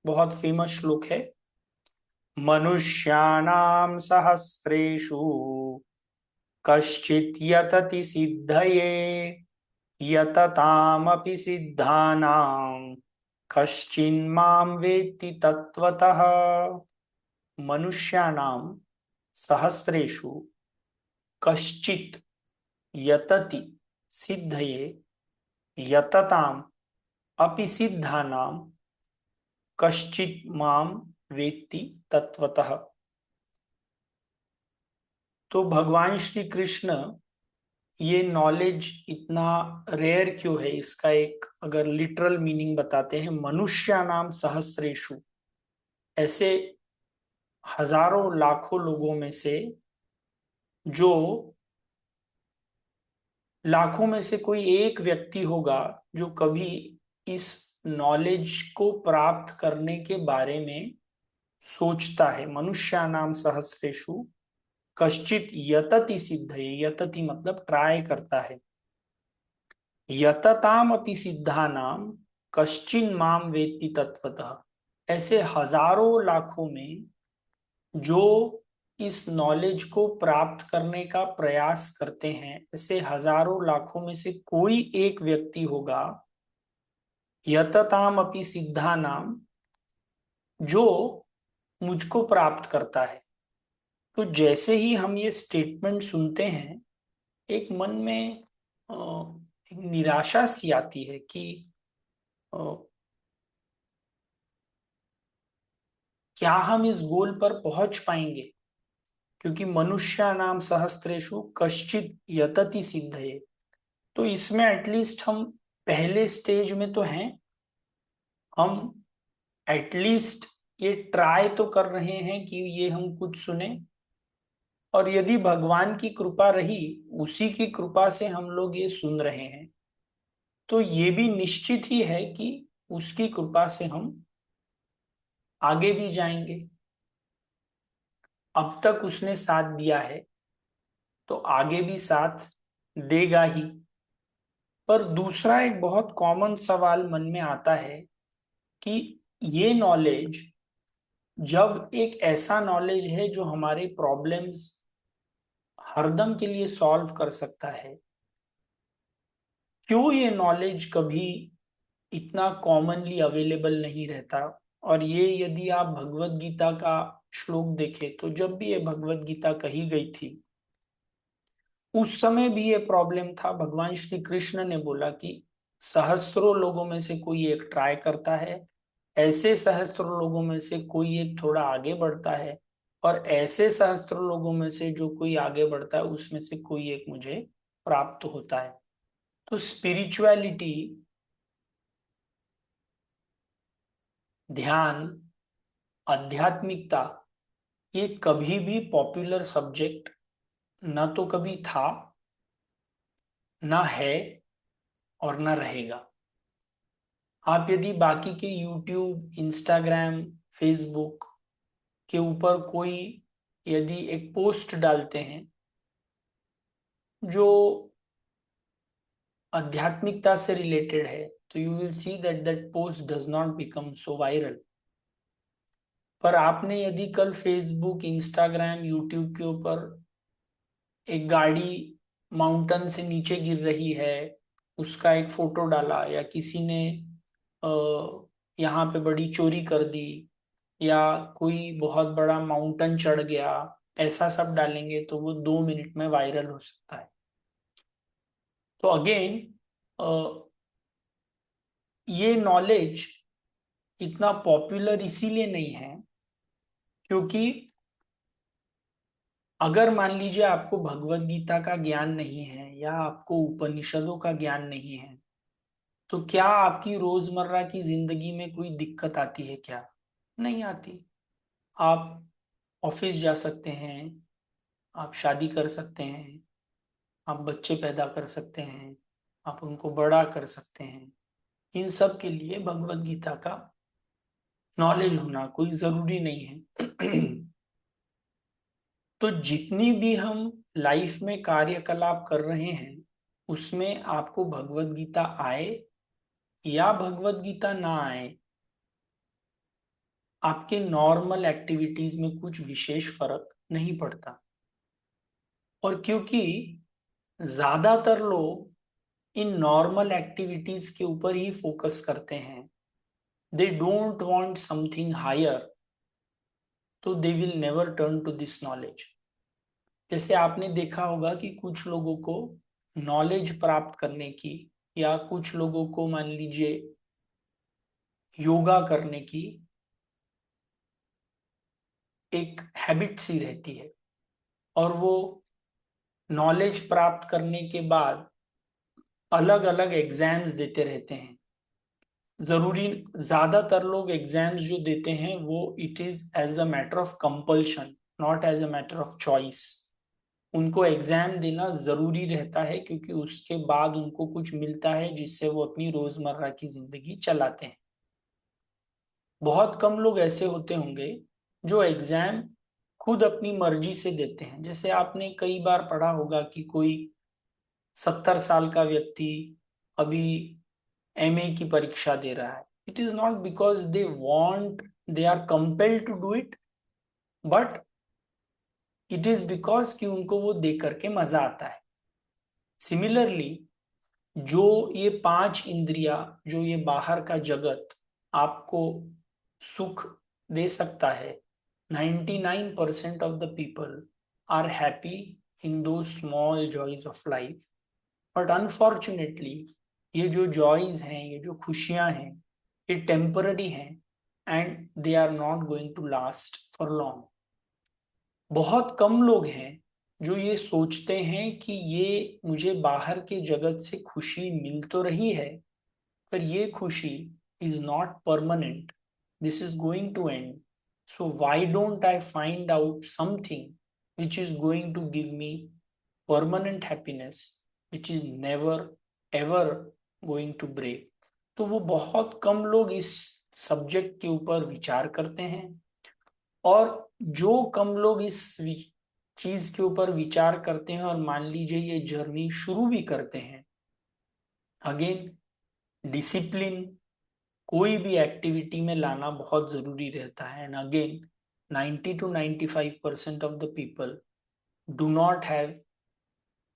बहुत फेमस श्लोक है। मनुष्याणां सहस्रेषु कश्चित् यतति सिद्धये यततामपि सिद्धानां कश्चिन्मां वेत्ति तत्वतः। मनुष्याणां सहस्रेषु कश्चित् यतति सिद्धये यतताम अपि सिद्धानां कश्चित् माम वेत्ति तत्वतः। तो भगवान श्री कृष्ण ये नॉलेज इतना रेयर क्यों है, इसका एक अगर लिटरल मीनिंग बताते हैं, मनुष्यानाम सहस्रेषु, ऐसे हजारों लाखों लोगों में से जो लाखों में से कोई एक व्यक्ति होगा जो कभी इस नॉलेज को प्राप्त करने के बारे में सोचता है। मनुष्यानाम सहस्रेषु कश्चित यतति सिद्धये, यतति मतलब ट्राई करता है, यतताम अपि सिद्धानाम कश्चिन माम वेत्ति तत्वतः, ऐसे हजारों लाखों में जो इस नॉलेज को प्राप्त करने का प्रयास करते हैं, ऐसे हजारों लाखों में से कोई एक व्यक्ति होगा, यतताम अपि सिद्धानाम, जो मुझको प्राप्त करता है। तो जैसे ही हम ये स्टेटमेंट सुनते हैं, एक मन में एक निराशा सी आती है कि अ, क्या हम इस गोल पर पहुंच पाएंगे, क्योंकि मनुष्य नाम सहस्त्रेषु कश्चित यतति सिद्धये। तो इसमें एटलीस्ट हम पहले स्टेज में तो हैं, हम एटलीस्ट ये ट्राई तो कर रहे हैं कि ये हम कुछ सुने, और यदि भगवान की कृपा रही, उसी की कृपा से हम लोग ये सुन रहे हैं, तो ये भी निश्चित ही है कि उसकी कृपा से हम आगे भी जाएंगे। अब तक उसने साथ दिया है तो आगे भी साथ देगा ही। पर दूसरा एक बहुत कॉमन सवाल मन में आता है कि ये नॉलेज जब एक ऐसा नॉलेज है जो हमारे प्रॉब्लम्स हरदम के लिए सॉल्व कर सकता है, क्यों ये नॉलेज कभी इतना कॉमनली अवेलेबल नहीं रहता। और ये यदि आप भगवत गीता का श्लोक देखें, तो जब भी ये भगवत गीता कही गई थी उस समय भी ये प्रॉब्लम था। भगवान श्री कृष्ण ने बोला कि सहस्त्रों लोगों में से कोई एक ट्राई करता है, ऐसे सहस्त्रों लोगों में से कोई एक थोड़ा आगे बढ़ता है, और ऐसे सहस्त्रों लोगों में से जो कोई आगे बढ़ता है उसमें से कोई एक मुझे प्राप्त होता है। तो स्पिरिचुअलिटी, ध्यान, आध्यात्मिकता, ये कभी भी पॉपुलर सब्जेक्ट न तो कभी था, न है, और न रहेगा। आप यदि बाकी के यूट्यूब, इंस्टाग्राम, फेसबुक के ऊपर कोई यदि एक पोस्ट डालते हैं जो आध्यात्मिकता से रिलेटेड है, तो you will see that that post does not become so viral. पर आपने यदि कल फेसबुक, इंस्टाग्राम, यूट्यूब के ऊपर एक गाड़ी माउंटेन से नीचे गिर रही है उसका एक फोटो डाला, या किसी ने यहाँ पे बड़ी चोरी कर दी, या कोई बहुत बड़ा माउंटेन चढ़ गया, ऐसा सब डालेंगे तो वो 2 मिनट में वायरल हो सकता है। तो अगेन ये नॉलेज इतना पॉपुलर इसीलिए नहीं है क्योंकि अगर मान लीजिए आपको भगवत गीता का ज्ञान नहीं है या आपको उपनिषदों का ज्ञान नहीं है, तो क्या आपकी रोजमर्रा की जिंदगी में कोई दिक्कत आती है क्या? नहीं आती। आप ऑफिस जा सकते हैं, आप शादी कर सकते हैं, आप बच्चे पैदा कर सकते हैं, आप उनको बड़ा कर सकते हैं। इन सब के लिए भगवत गीता का नॉलेज होना कोई जरूरी नहीं है। तो जितनी भी हम लाइफ में कार्यकलाप कर रहे हैं उसमें आपको भगवत गीता आए या भगवत गीता ना आए, आपके नॉर्मल एक्टिविटीज में कुछ विशेष फर्क नहीं पड़ता। और क्योंकि ज्यादातर लोग इन नॉर्मल एक्टिविटीज के ऊपर ही फोकस करते हैं, they don't want something higher, तो they will never turn to this knowledge. जैसे आपने देखा होगा कि कुछ लोगों को नॉलेज प्राप्त करने की, या कुछ लोगों को मान लीजिए योगा करने की एक हैबिट सी रहती है, और वो नॉलेज प्राप्त करने के बाद अलग अलग एग्जाम्स देते रहते हैं। जरूरी, ज्यादातर लोग एग्जाम्स जो देते हैं वो it is as a matter of compulsion, not as a matter of choice. उनको एग्जाम देना जरूरी रहता है क्योंकि उसके बाद उनको कुछ मिलता है जिससे वो अपनी रोजमर्रा की जिंदगी चलाते हैं। बहुत कम लोग ऐसे होते होंगे जो एग्जाम खुद अपनी मर्जी से देते हैं। जैसे आपने कई बार पढ़ा होगा कि कोई 70 साल का व्यक्ति अभी एमए की परीक्षा दे रहा है। It is not because they want, they are compelled to do it, but it is because कि उनको वो देख करके मजा आता है। सिमिलरली जो ये 5 इंद्रिया, जो ये बाहर का जगत आपको सुख दे सकता है, 99% of the people are happy in those small joys of life. But unfortunately ये जो जॉयज हैं, ये जो खुशियां हैं, ये टेम्पररी हैं, and they are not going to last for long. बहुत कम लोग हैं जो ये सोचते हैं कि ये मुझे बाहर के जगत से खुशी मिल तो रही है, पर ये खुशी is not permanent, this is going to end. So why don't I find out something which is going to give me permanent happiness, which is never ever going to break. तो वो बहुत कम लोग इस सब्जेक्ट के ऊपर विचार करते हैं। और जो कम लोग इस चीज के ऊपर विचार करते हैं और मान लीजिए ये जर्नी शुरू भी करते हैं, अगेन डिसिप्लिन कोई भी एक्टिविटी में लाना बहुत जरूरी रहता है। And again 90 to 95% of the people do not have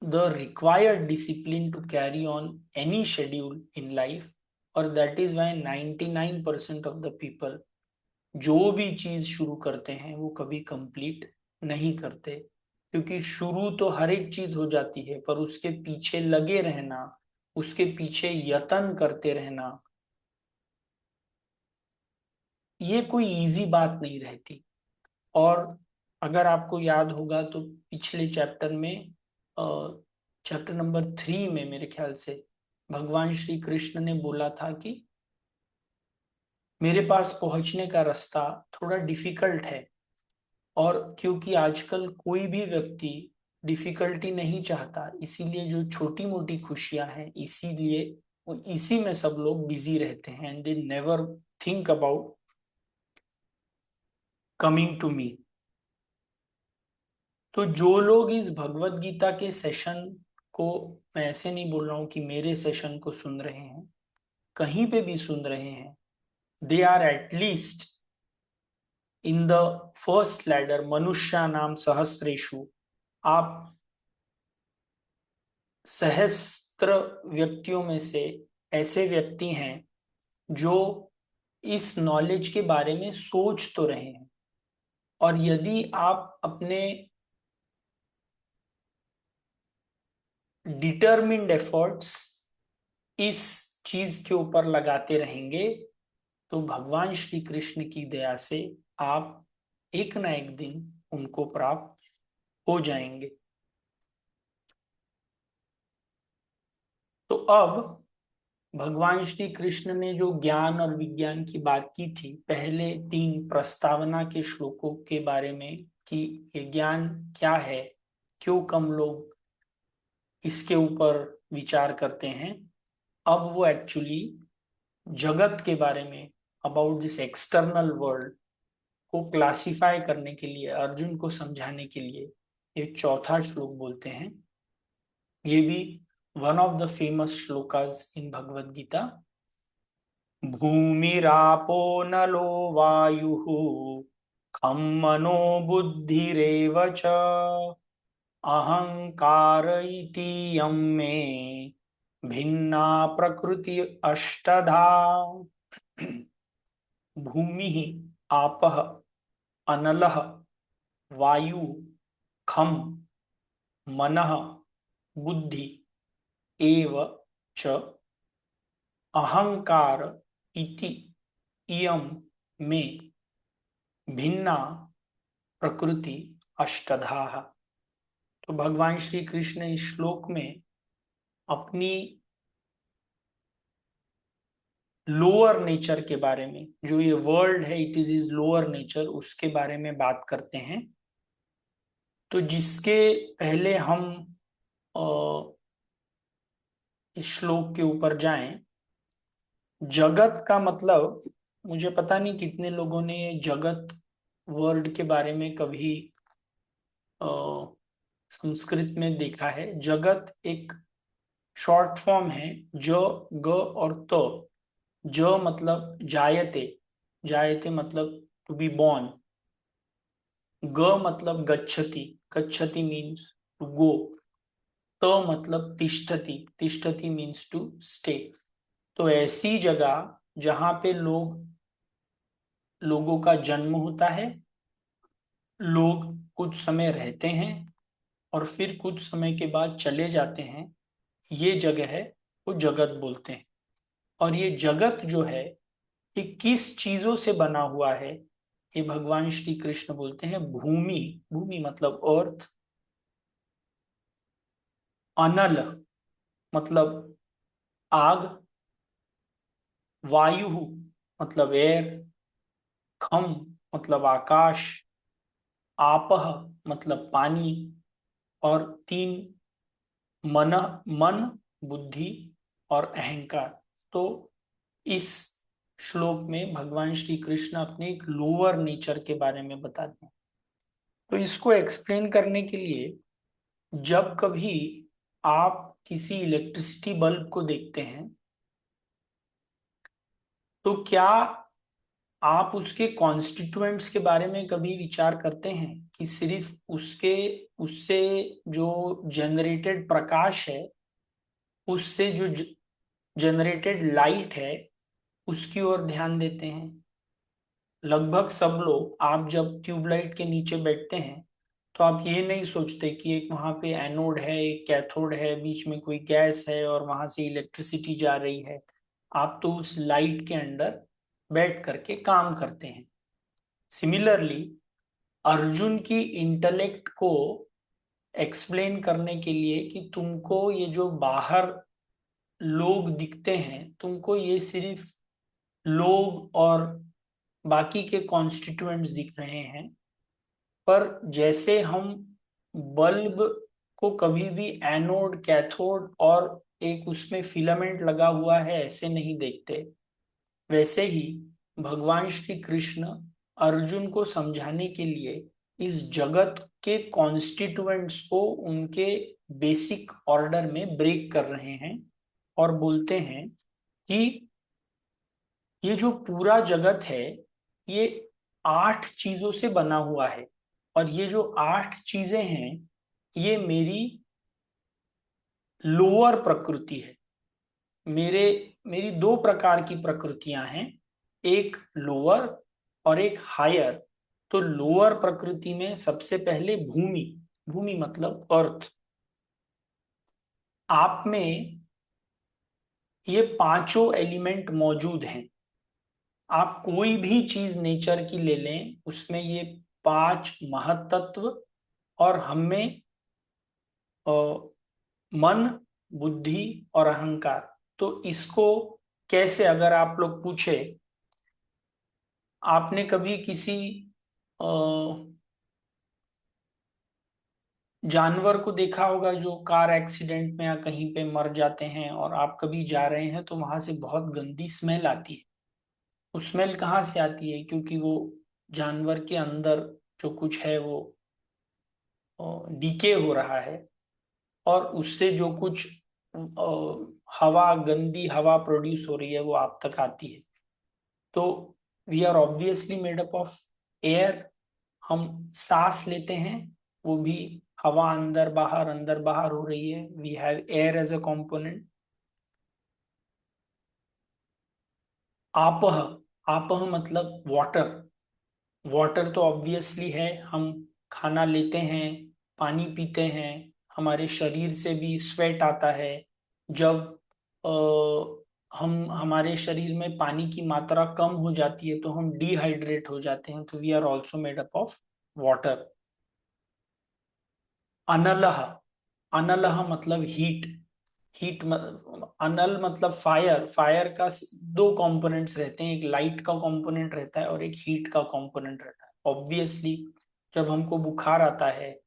the required discipline to carry on any schedule in life, और that is why 99% of the people जो भी चीज शुरू करते हैं वो कभी कंप्लीट नहीं करते। क्योंकि शुरू तो हर एक चीज हो जाती है, पर उसके पीछे लगे रहना, उसके पीछे यत्न करते रहना, ये कोई इजी बात नहीं रहती। और अगर आपको याद होगा तो पिछले चैप्टर में, चैप्टर नंबर 3 में मेरे ख्याल से भगवान श्री कृष्ण ने बोला था कि मेरे पास पहुंचने का रास्ता थोड़ा डिफिकल्ट है। और क्योंकि आजकल कोई भी व्यक्ति डिफिकल्टी नहीं चाहता, इसीलिए जो छोटी मोटी खुशियां हैं, इसीलिए वो इसी में सब लोग बिजी रहते हैं, and they never think about coming to me. तो जो लोग इस भगवत गीता के सेशन को, मैं ऐसे नहीं बोल रहा हूं कि मेरे सेशन को सुन रहे हैं, कहीं पे भी सुन रहे हैं, they are at least in the first ladder मनुष्यानाम सहस्रेषु, आप सहस्त्र व्यक्तियों में से ऐसे व्यक्ति हैं जो इस नॉलेज के बारे में सोच तो रहे हैं, और यदि आप अपने डिटरमिन्ड एफर्ट्स इस चीज के ऊपर लगाते रहेंगे तो भगवान श्री कृष्ण की दया से आप एक ना एक दिन उनको प्राप्त हो जाएंगे। तो अब भगवान श्री कृष्ण ने जो ज्ञान और विज्ञान की बात की थी पहले 3 प्रस्तावना के श्लोकों के बारे में कि ये ज्ञान क्या है, क्यों कम लोग इसके ऊपर विचार करते हैं, अब वो एक्चुअली जगत के बारे में, अबाउट दिस एक्सटर्नल वर्ल्ड को क्लासिफाई करने के लिए, अर्जुन को समझाने के लिए ये चौथा श्लोक बोलते हैं। ये भी one of the famous shlokas in Bhagavad Gita. भूमिरापो नलो वायुः खं मनो बुद्धिरेव च अहंकार इति यं मे भिन्ना प्रकृति अष्टधा। भूमि आपः अनलः वायु खम मनः बुद्धि एव च अहंकार इति इयं मे भिन्ना प्रकृति अष्टधा। तो भगवान श्री कृष्ण इस श्लोक में अपनी लोअर नेचर के बारे में, जो ये वर्ल्ड है इट इज लोअर नेचर, उसके बारे में बात करते हैं। तो जिसके पहले हम इस श्लोक के ऊपर जाएं, जगत का मतलब, मुझे पता नहीं कितने लोगों ने जगत वर्ड के बारे में कभी संस्कृत में देखा है। जगत एक शॉर्ट फॉर्म है ज ग और त। ज मतलब जायते, जायते मतलब टू बी बॉर्न। ग मतलब गच्छति, गच्छति मीन्स टू गो। त मतलब तिष्ठति, तिष्ठति मीन्स टू स्टे। तो ऐसी जगह जहां पे लोगों का जन्म होता है, लोग कुछ समय रहते हैं और फिर कुछ समय के बाद चले जाते हैं, ये जगह है वो जगत बोलते हैं। और ये जगत जो है ये किस चीजों से बना हुआ है, ये भगवान श्री कृष्ण बोलते हैं भूमि। भूमि मतलब अर्थ, अनल मतलब आग, वायु मतलब एयर, खम मतलब आकाश, आपह मतलब पानी, और 3 मन, मन, बुद्धि और अहंकार। तो इस श्लोक में भगवान श्री कृष्ण अपने एक लोअर नेचर के बारे में बताते हैं। तो इसको एक्सप्लेन करने के लिए, जब कभी आप किसी इलेक्ट्रिसिटी बल्ब को देखते हैं तो क्या आप उसके कॉन्स्टिट्यूएंट्स के बारे में कभी विचार करते हैं कि सिर्फ उसके उससे जो जनरेटेड प्रकाश है, उससे जो जनरेटेड लाइट है, उसकी ओर ध्यान देते हैं? लगभग सब लोग, आप जब ट्यूबलाइट के नीचे बैठते हैं तो आप ये नहीं सोचते कि एक वहां पे एनोड है, एक कैथोड है, बीच में कोई गैस है और वहां से इलेक्ट्रिसिटी जा रही है। आप तो उस लाइट के अंदर बैठ करके काम करते हैं। सिमिलरली अर्जुन की इंटेलेक्ट को एक्सप्लेन करने के लिए कि तुमको ये जो बाहर लोग दिखते हैं, तुमको ये सिर्फ लोग और बाकी के कॉन्स्टिट्यूएंट्स दिख रहे हैं, पर जैसे हम बल्ब को कभी भी एनोड, कैथोड और एक उसमें फिलामेंट लगा हुआ है ऐसे नहीं देखते, वैसे ही भगवान श्री कृष्ण अर्जुन को समझाने के लिए इस जगत के कॉन्स्टिट्यूएंट्स को उनके बेसिक ऑर्डर में ब्रेक कर रहे हैं और बोलते हैं कि ये जो पूरा जगत है ये 8 चीजों से बना हुआ है, और ये जो 8 चीजें हैं ये मेरी लोअर प्रकृति है। मेरी दो प्रकार की प्रकृतियां हैं, एक लोअर और एक हायर। तो लोअर प्रकृति में सबसे पहले भूमि, भूमि मतलब अर्थ। आप में ये पांचों एलिमेंट मौजूद हैं। आप कोई भी चीज नेचर की ले लें, उसमें ये 5 महतत्व और हमें मन, बुद्धि और अहंकार। तो इसको कैसे, अगर आप लोग पूछे, आपने कभी किसी अ, जानवर को देखा होगा जो कार एक्सीडेंट में या कहीं पे मर जाते हैं, और आप कभी जा रहे हैं तो वहां से बहुत गंदी स्मेल आती है। वो स्मेल कहाँ से आती है? क्योंकि वो जानवर के अंदर जो कुछ है वो डीके हो रहा है, और उससे जो कुछ हवा, गंदी हवा प्रोड्यूस हो रही है वो आप तक आती है। तो we are obviously made up of air. हम सांस लेते हैं, वो भी हवा अंदर बाहर हो रही है। We have air as a component. आपह, आपह मतलब वाटर। वाटर तो ऑब्वियसली है, हम खाना लेते हैं, पानी पीते हैं, हमारे शरीर से भी स्वेट आता है। जब हम हमारे शरीर में पानी की मात्रा कम हो जाती है तो हम डिहाइड्रेट हो जाते हैं, तो we are also made up of water. अनलह, अनलह मतलब हीट। हीट अनल मतलब फायर। फायर का दो कंपोनेंट्स रहते हैं, एक लाइट का कंपोनेंट रहता है और एक हीट का कंपोनेंट रहता है। ऑब्वियसली जब हमको बुखार आता है,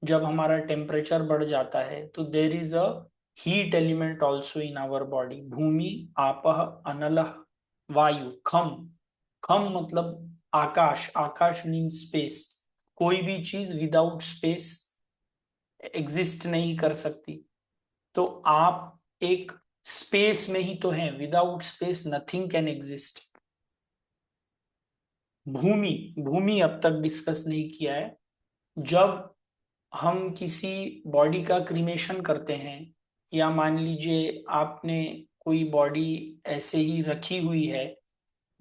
जब हमारा टेम्परेचर बढ़ जाता है, तो there is a heat element also in our body. भूमि, आपह, अनलह, वायु, खम। खम मतलब आकाश। आकाश मीन स्पेस। कोई भी चीज विदाउट स्पेस एग्जिस्ट नहीं कर सकती। तो आप एक स्पेस में ही तो हैं। Without space nothing can exist. भूमि, भूमि अब तक डिस्कस नहीं किया है। जब हम किसी बॉडी का क्रीमेशन करते हैं, या मान लीजिए आपने कोई बॉडी ऐसे ही रखी हुई है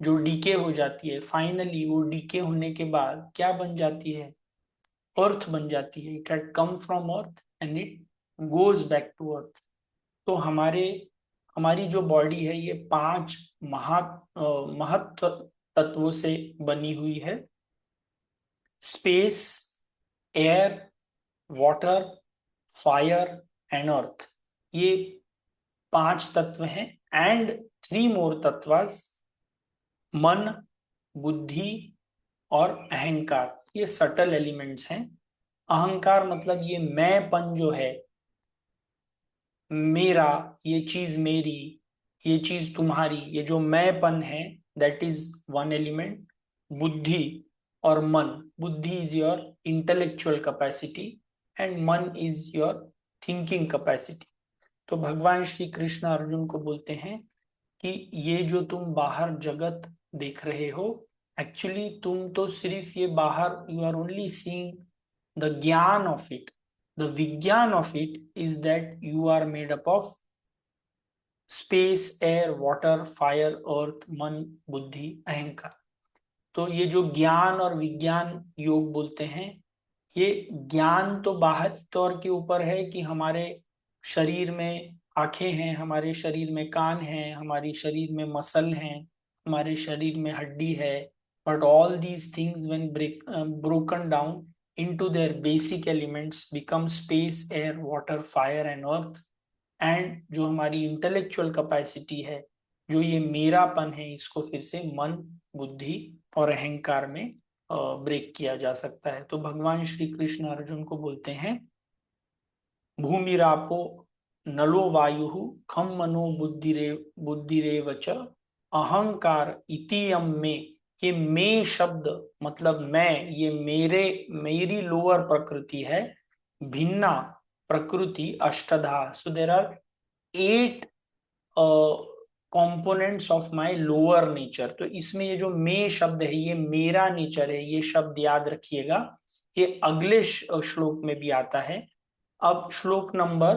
जो डीके हो जाती है, फाइनली वो डीके होने के बाद क्या बन जाती है? अर्थ बन जाती है। It had come from earth and it goes back to earth. तो हमारी जो बॉडी है ये 5 महत्व तत्वों से बनी हुई है। Space, air, water, fire and earth. ये 5 तत्व हैं। एंड 3 मोर तत्वास, मन, बुद्धि और अहंकार। ये सटल एलिमेंट्स हैं। अहंकार मतलब ये मैंपन जो है, मेरा, ये चीज मेरी, ये चीज तुम्हारी, ये जो मैंपन है, दैट इज वन एलिमेंट। बुद्धि और मन, बुद्धि is your intellectual capacity and मन इज योर थिंकिंग कैपेसिटी। तो भगवान श्री कृष्ण अर्जुन को बोलते हैं कि ये जो तुम बाहर जगत देख रहे हो, एक्चुअली तुम तो सिर्फ ये बाहर, you are only seeing the ज्ञान ऑफ इट। द विज्ञान of it is that you are made up of space, air, water, fire, earth, मन, बुद्धि, अहंकार। तो ये जो ज्ञान और विज्ञान योग बोलते हैं, ये ज्ञान तो बाहरी तौर के ऊपर है कि हमारे शरीर में आंखें हैं, हमारे शरीर में कान हैं, हमारे शरीर में मसल हैं, हमारे शरीर में हड्डी है। But all these things when broken down into their basic elements become space, air, water, fire and earth. And जो हमारी इंटेलेक्चुअल कैपेसिटी है, जो ये मेरापन है, इसको फिर से मन, बुद्धि और अहंकार में ब्रेक किया जा सकता है। तो भगवान श्री कृष्ण अर्जुन को बोलते हैं, भूमिरापो नलो वायु खम मनो बुद्धिरेव च अहंकार इतियम में। ये मे शब्द मतलब मैं, ये मेरी लोअर प्रकृति है। भिन्ना प्रकृति अष्टधा, so there are 8 components of my lower nature. तो इसमें ये जो मे शब्द है ये मेरा नेचर है, ये शब्द याद रखिएगा, ये अगले श्लोक में भी आता है। अब श्लोक नंबर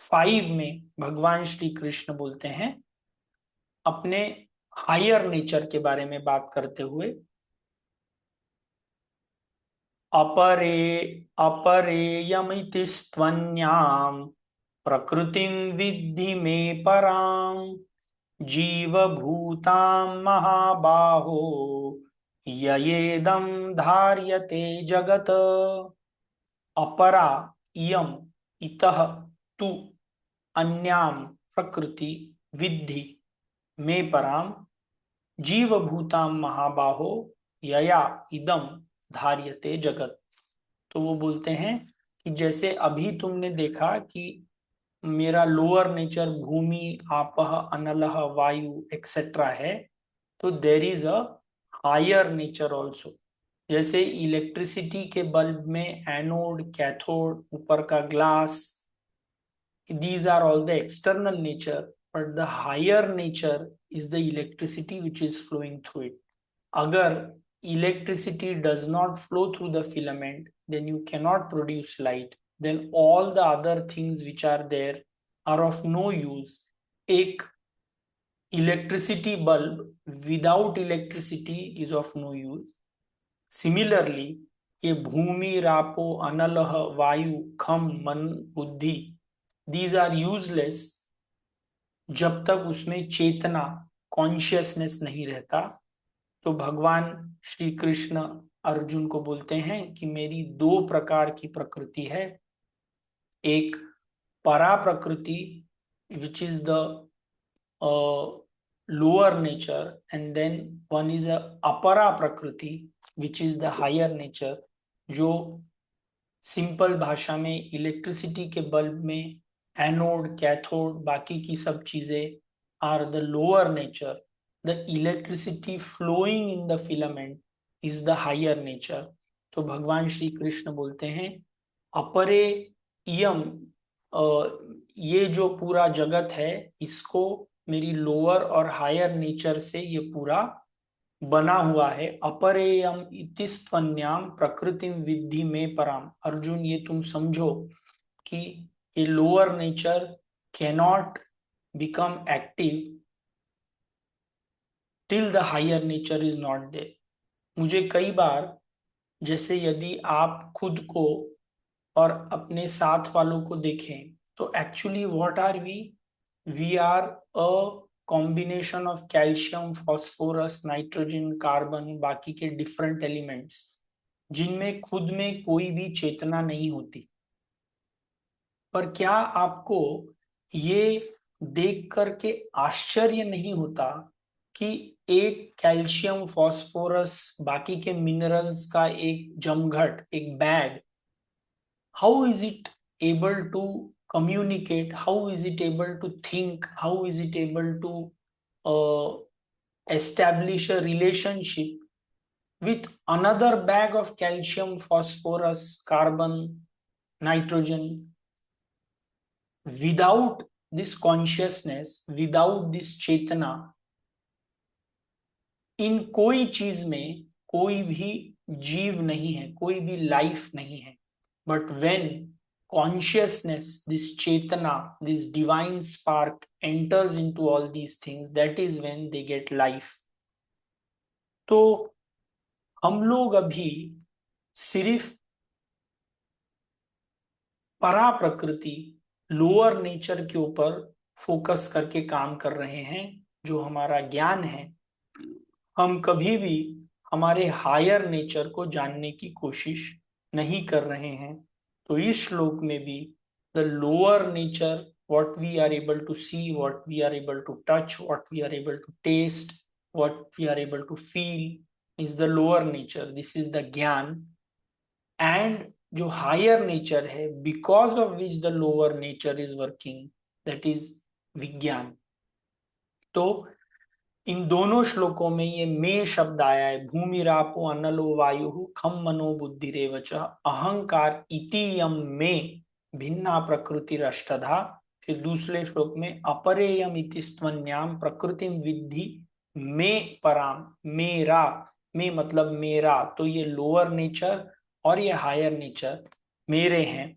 5 में भगवान श्री कृष्ण बोलते हैं अपने हायर नेचर के बारे में बात करते हुए, अपरे अपरेयमिति स्त्वन्याम् प्रकृतिं विद्धि मे पराम् जीवभूतां महाबाहो ययेदं धार्यते जगत। अपरा इयम इतः तु अन्याम प्रकृति विद्धि मे पराम जीवभूतां महाबाहो यया इदम धार्यते जगत। तो वो बोलते हैं कि जैसे अभी तुमने देखा कि मेरा लोअर नेचर भूमि आपह अनलह वायु एक्सेट्रा है, तो there is a higher nature also. जैसे इलेक्ट्रिसिटी के बल्ब में एनोड कैथोड ऊपर का glass, these are all the external nature, but the higher nature is the electricity which is flowing through it. अगर electricity does not flow through the filament, then you cannot produce light, then all the other things which are there are of no use. एक electricity bulb without electricity is of no use. Similarly, ये भूमि रापो अनलह वायु खम मन बुद्धि, these are useless जब तक उसमें चेतना कॉन्शियसनेस नहीं रहता। तो भगवान श्री कृष्ण अर्जुन को बोलते हैं कि मेरी दो प्रकार की प्रकृति है, एक परा प्रकृति which is the lower nature, and then one is a apara prakriti which is the higher nature, जो सिंपल भाषा में इलेक्ट्रिसिटी के बल्ब में एनोड कैथोड बाकी की सब चीजें are the lower nature, the electricity flowing in the filament is the higher nature. तो भगवान श्री कृष्ण बोलते हैं अपरे इयम, ये जो पूरा जगत है इसको मेरी लोअर और हायर नेचर से ये पूरा बना हुआ है। अपरेयम इतिस्त्वन्याम प्रकृतिम विद्धि में पराम। अर्जुन ये तुम समझो कि ये lower nature cannot become active till the higher nature is not there. मुझे कई बार, जैसे यदि आप खुद को और अपने साथ वालों को देखें तो actually what are we are a combination of calcium phosphorus nitrogen carbon बाकी के डिफरेंट एलिमेंट्स, जिनमें खुद में कोई भी चेतना नहीं होती। पर क्या आपको ये देख करके आश्चर्य नहीं होता कि एक कैल्शियम फास्फोरस बाकी के मिनरल्स का एक जमघट, एक bag, how is it able to communicate, how is it able to think, how is it able to establish a relationship with another bag of calcium phosphorus carbon nitrogen without this consciousness, without this chetana? इन कोई चीज में कोई भी जीव नहीं है, कोई भी लाइफ नहीं है। But when consciousness, this chetana, this divine spark enters into all these things, that is when they get life. तो हम लोग अभी सिर्फ परा प्रकृति लोअर नेचर के ऊपर फोकस करके काम कर रहे हैं। जो हमारा ज्ञान है, हम कभी भी हमारे हायर नेचर को जानने की कोशिश नहीं कर रहे हैं। तो इस श्लोक में भी the lower nature, what we are able to see, what we are able to touch, what we are able to taste, what we are able to feel is the lower nature. This is the ज्ञान। and जो हायर नेचर है, because of which the lower nature is working, that is विज्ञान। तो इन दोनों श्लोकों में ये मे शब्द आया है, भूमि रापो अनलो वायु खम मनो बुद्धि रेवच अहंकार इति यम मे भिन्ना प्रकृति रष्टधा। फिर दूसरे श्लोक में अपरेयम इति स्त्वन्याम प्रकृतिम विद्धि में पराम, मेरा, में मतलब मेरा, तो ये लोअर नेचर और ये हायर नेचर मेरे हैं।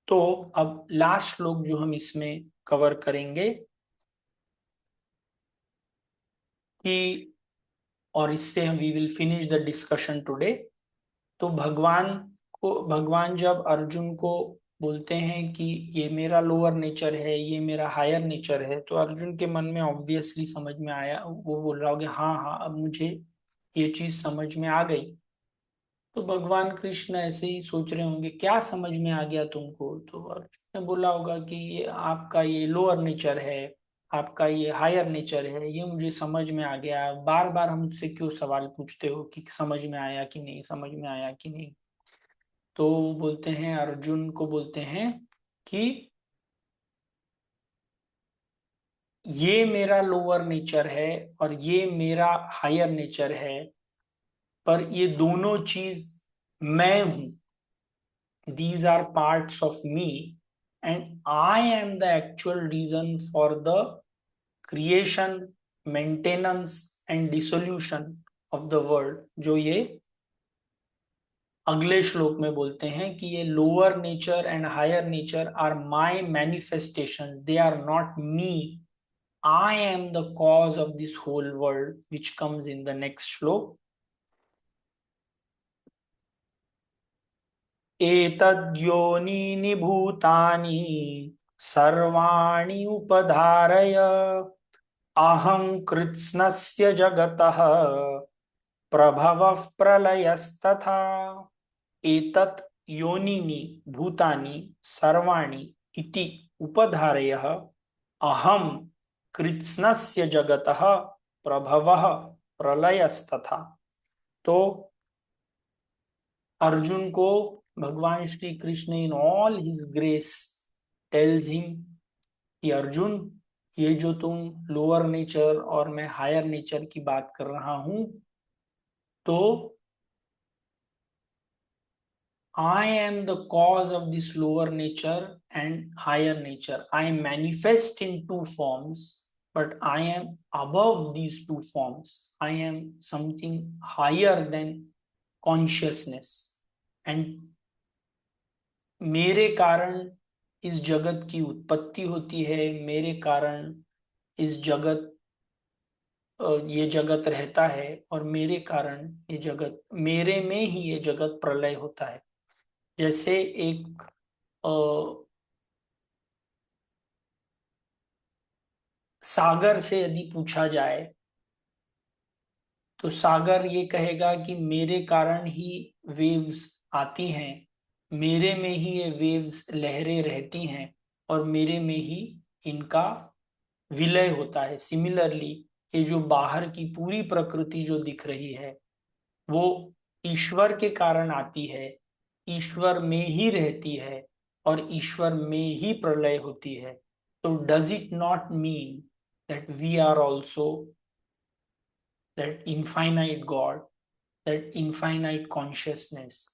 तो अब लास्ट श्लोक जो हम इसमें कवर करेंगे कि, और इससे हम we will finish the discussion today. तो भगवान जब अर्जुन को बोलते हैं कि ये मेरा लोअर नेचर है, ये मेरा हायर नेचर है, तो अर्जुन के मन में ऑब्वियसली समझ में आया, वो बोल रहा होगा हाँ हाँ अब मुझे ये चीज समझ में आ गई। तो भगवान कृष्ण ऐसे ही सोच रहे होंगे क्या समझ में आ गया तुमको, तो अर्जुन ने बोला होगा कि ये आपका ये लोअर नेचर है, आपका ये हायर नेचर है, ये मुझे समझ में आ गया, बार बार हमसे क्यों सवाल पूछते हो कि समझ में आया कि नहीं, समझ में आया कि नहीं। तो बोलते हैं, अर्जुन को बोलते हैं कि ये मेरा लोअर नेचर है और ये मेरा हायर नेचर है, पर ये दोनों चीज मैं हूं, these are parts of me, and I am the actual reason for the creation, maintenance and dissolution of the world। जो ये अगले श्लोक में बोलते हैं कि ये lower nature and higher nature are my manifestations, they are not me, I am the cause of this whole world, which comes in the next shloka. एतद्योनीनि भूतानि सर्वाणि उपधारय अहं कृत्स्नस्य जगतः प्रभवः प्रलयस्तथा। एतत् योनीनि भूतानि सर्वाणि इति उपधारयः अहं कृत्स्नस्य जगतः प्रभवः प्रलयस्तथा। तो अर्जुन को भगवान Shri Krishna in all his grace tells him कि अर्जुन, ये जो तुम लोअर नेचर और मैं हायर नेचर की बात कर रहा हूं, तो I am the cause of this lower nature and higher nature. I manifest in two forms, but I am above these two forms. I am something higher than consciousness. And मेरे कारण इस जगत की उत्पत्ति होती है, मेरे कारण इस जगत ये जगत रहता है, और मेरे कारण ये जगत, मेरे में ही ये जगत प्रलय होता है। जैसे एक सागर से यदि पूछा जाए तो सागर ये कहेगा कि मेरे कारण ही वेव्स आती हैं, मेरे में ही ये वेव्स लहरें रहती हैं, और मेरे में ही इनका विलय होता है। सिमिलरली ये जो बाहर की पूरी प्रकृति जो दिख रही है वो ईश्वर के कारण आती है, ईश्वर में ही रहती है, और ईश्वर में ही प्रलय होती है। तो does it not mean that we are also that infinite God, that infinite consciousness?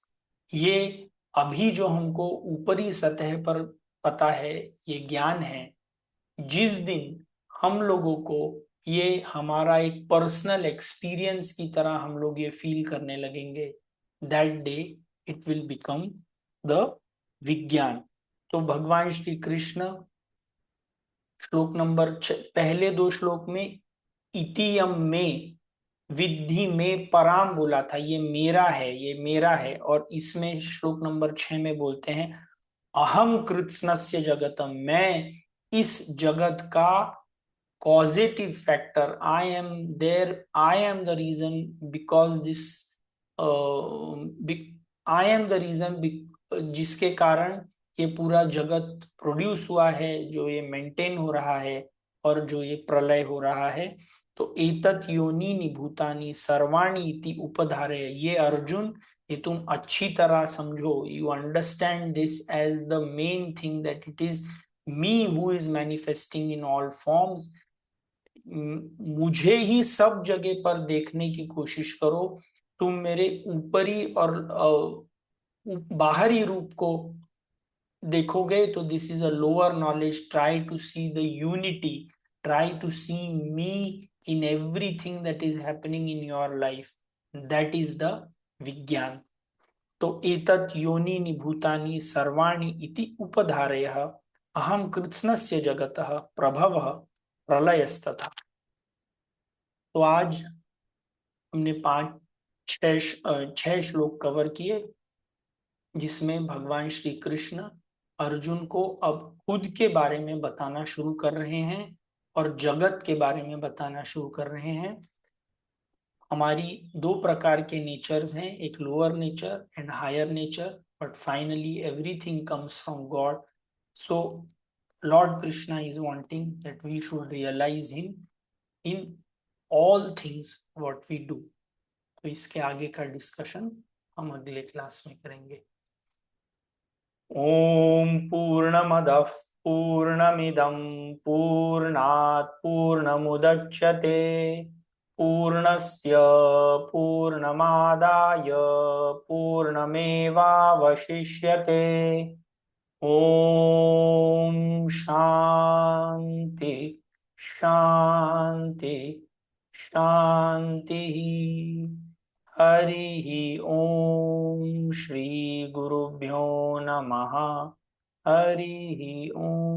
ये अभी जो हमको ऊपरी सतह पर पता है, ये ज्ञान है। जिस दिन हम लोगों को ये हमारा एक पर्सनल एक्सपीरियंस की तरह हम लोग ये फील करने लगेंगे, that day it will become the vigyan. तो भगवान श्री कृष्ण श्लोक नंबर पहले दो श्लोक में इतियम में विद्धि में पराम बोला था, ये मेरा है, ये मेरा है, और इसमें श्लोक नंबर 6 में बोलते हैं अहम कृत्स्नस्य जगतम, मैं इस जगत का causative factor, I am there, I am the reason because this I am the reason जिसके कारण ये पूरा जगत प्रोड्यूस हुआ है, जो ये मेंटेन हो रहा है और जो ये प्रलय हो रहा है। तो एतत् योनीनि भूतानि सर्वाणि इति उपधारय, ये अर्जुन ये तुम अच्छी तरह समझो, you understand this as the main thing that it is me who is manifesting in all forms. मुझे ही सब जगह पर देखने की कोशिश करो, तुम मेरे ऊपरी और बाहरी रूप को देखोगे तो this is a lower knowledge. Try to see the unity, try to see me in everything that is happening in your life. That is the vigyan. तो एतत् योनीनि भूतानि सर्वाणि इति उपधारयः अहं कृत्स्नस्य जगतः प्रभवः प्रलयस्तथा. तो आज हमने छह श्लोक कवर किए, जिसमें भगवान श्री कृष्ण अर्जुन को अब खुद के बारे में बताना शुरू कर रहे हैं और जगत के बारे में बताना शुरू कर रहे हैं. हमारी दो प्रकार के नेचर्स हैं, एक lower nature and higher nature, but finally everything comes from God. So Lord Krishna is wanting that we should realise him in all things what we do. तो इसके आगे का डिस्कशन हम अगले क्लास में करेंगे. ओम पूर्णमदः पूर्णमिदं पूर्णात् पूर्णमुदच्यते पूर्णस्य पूर्णमादाय पूर्णमेवावशिष्यते. ओम शांति शांति शांति. हरि ओम. श्री गुरुभ्यो नमः. हरि ओम.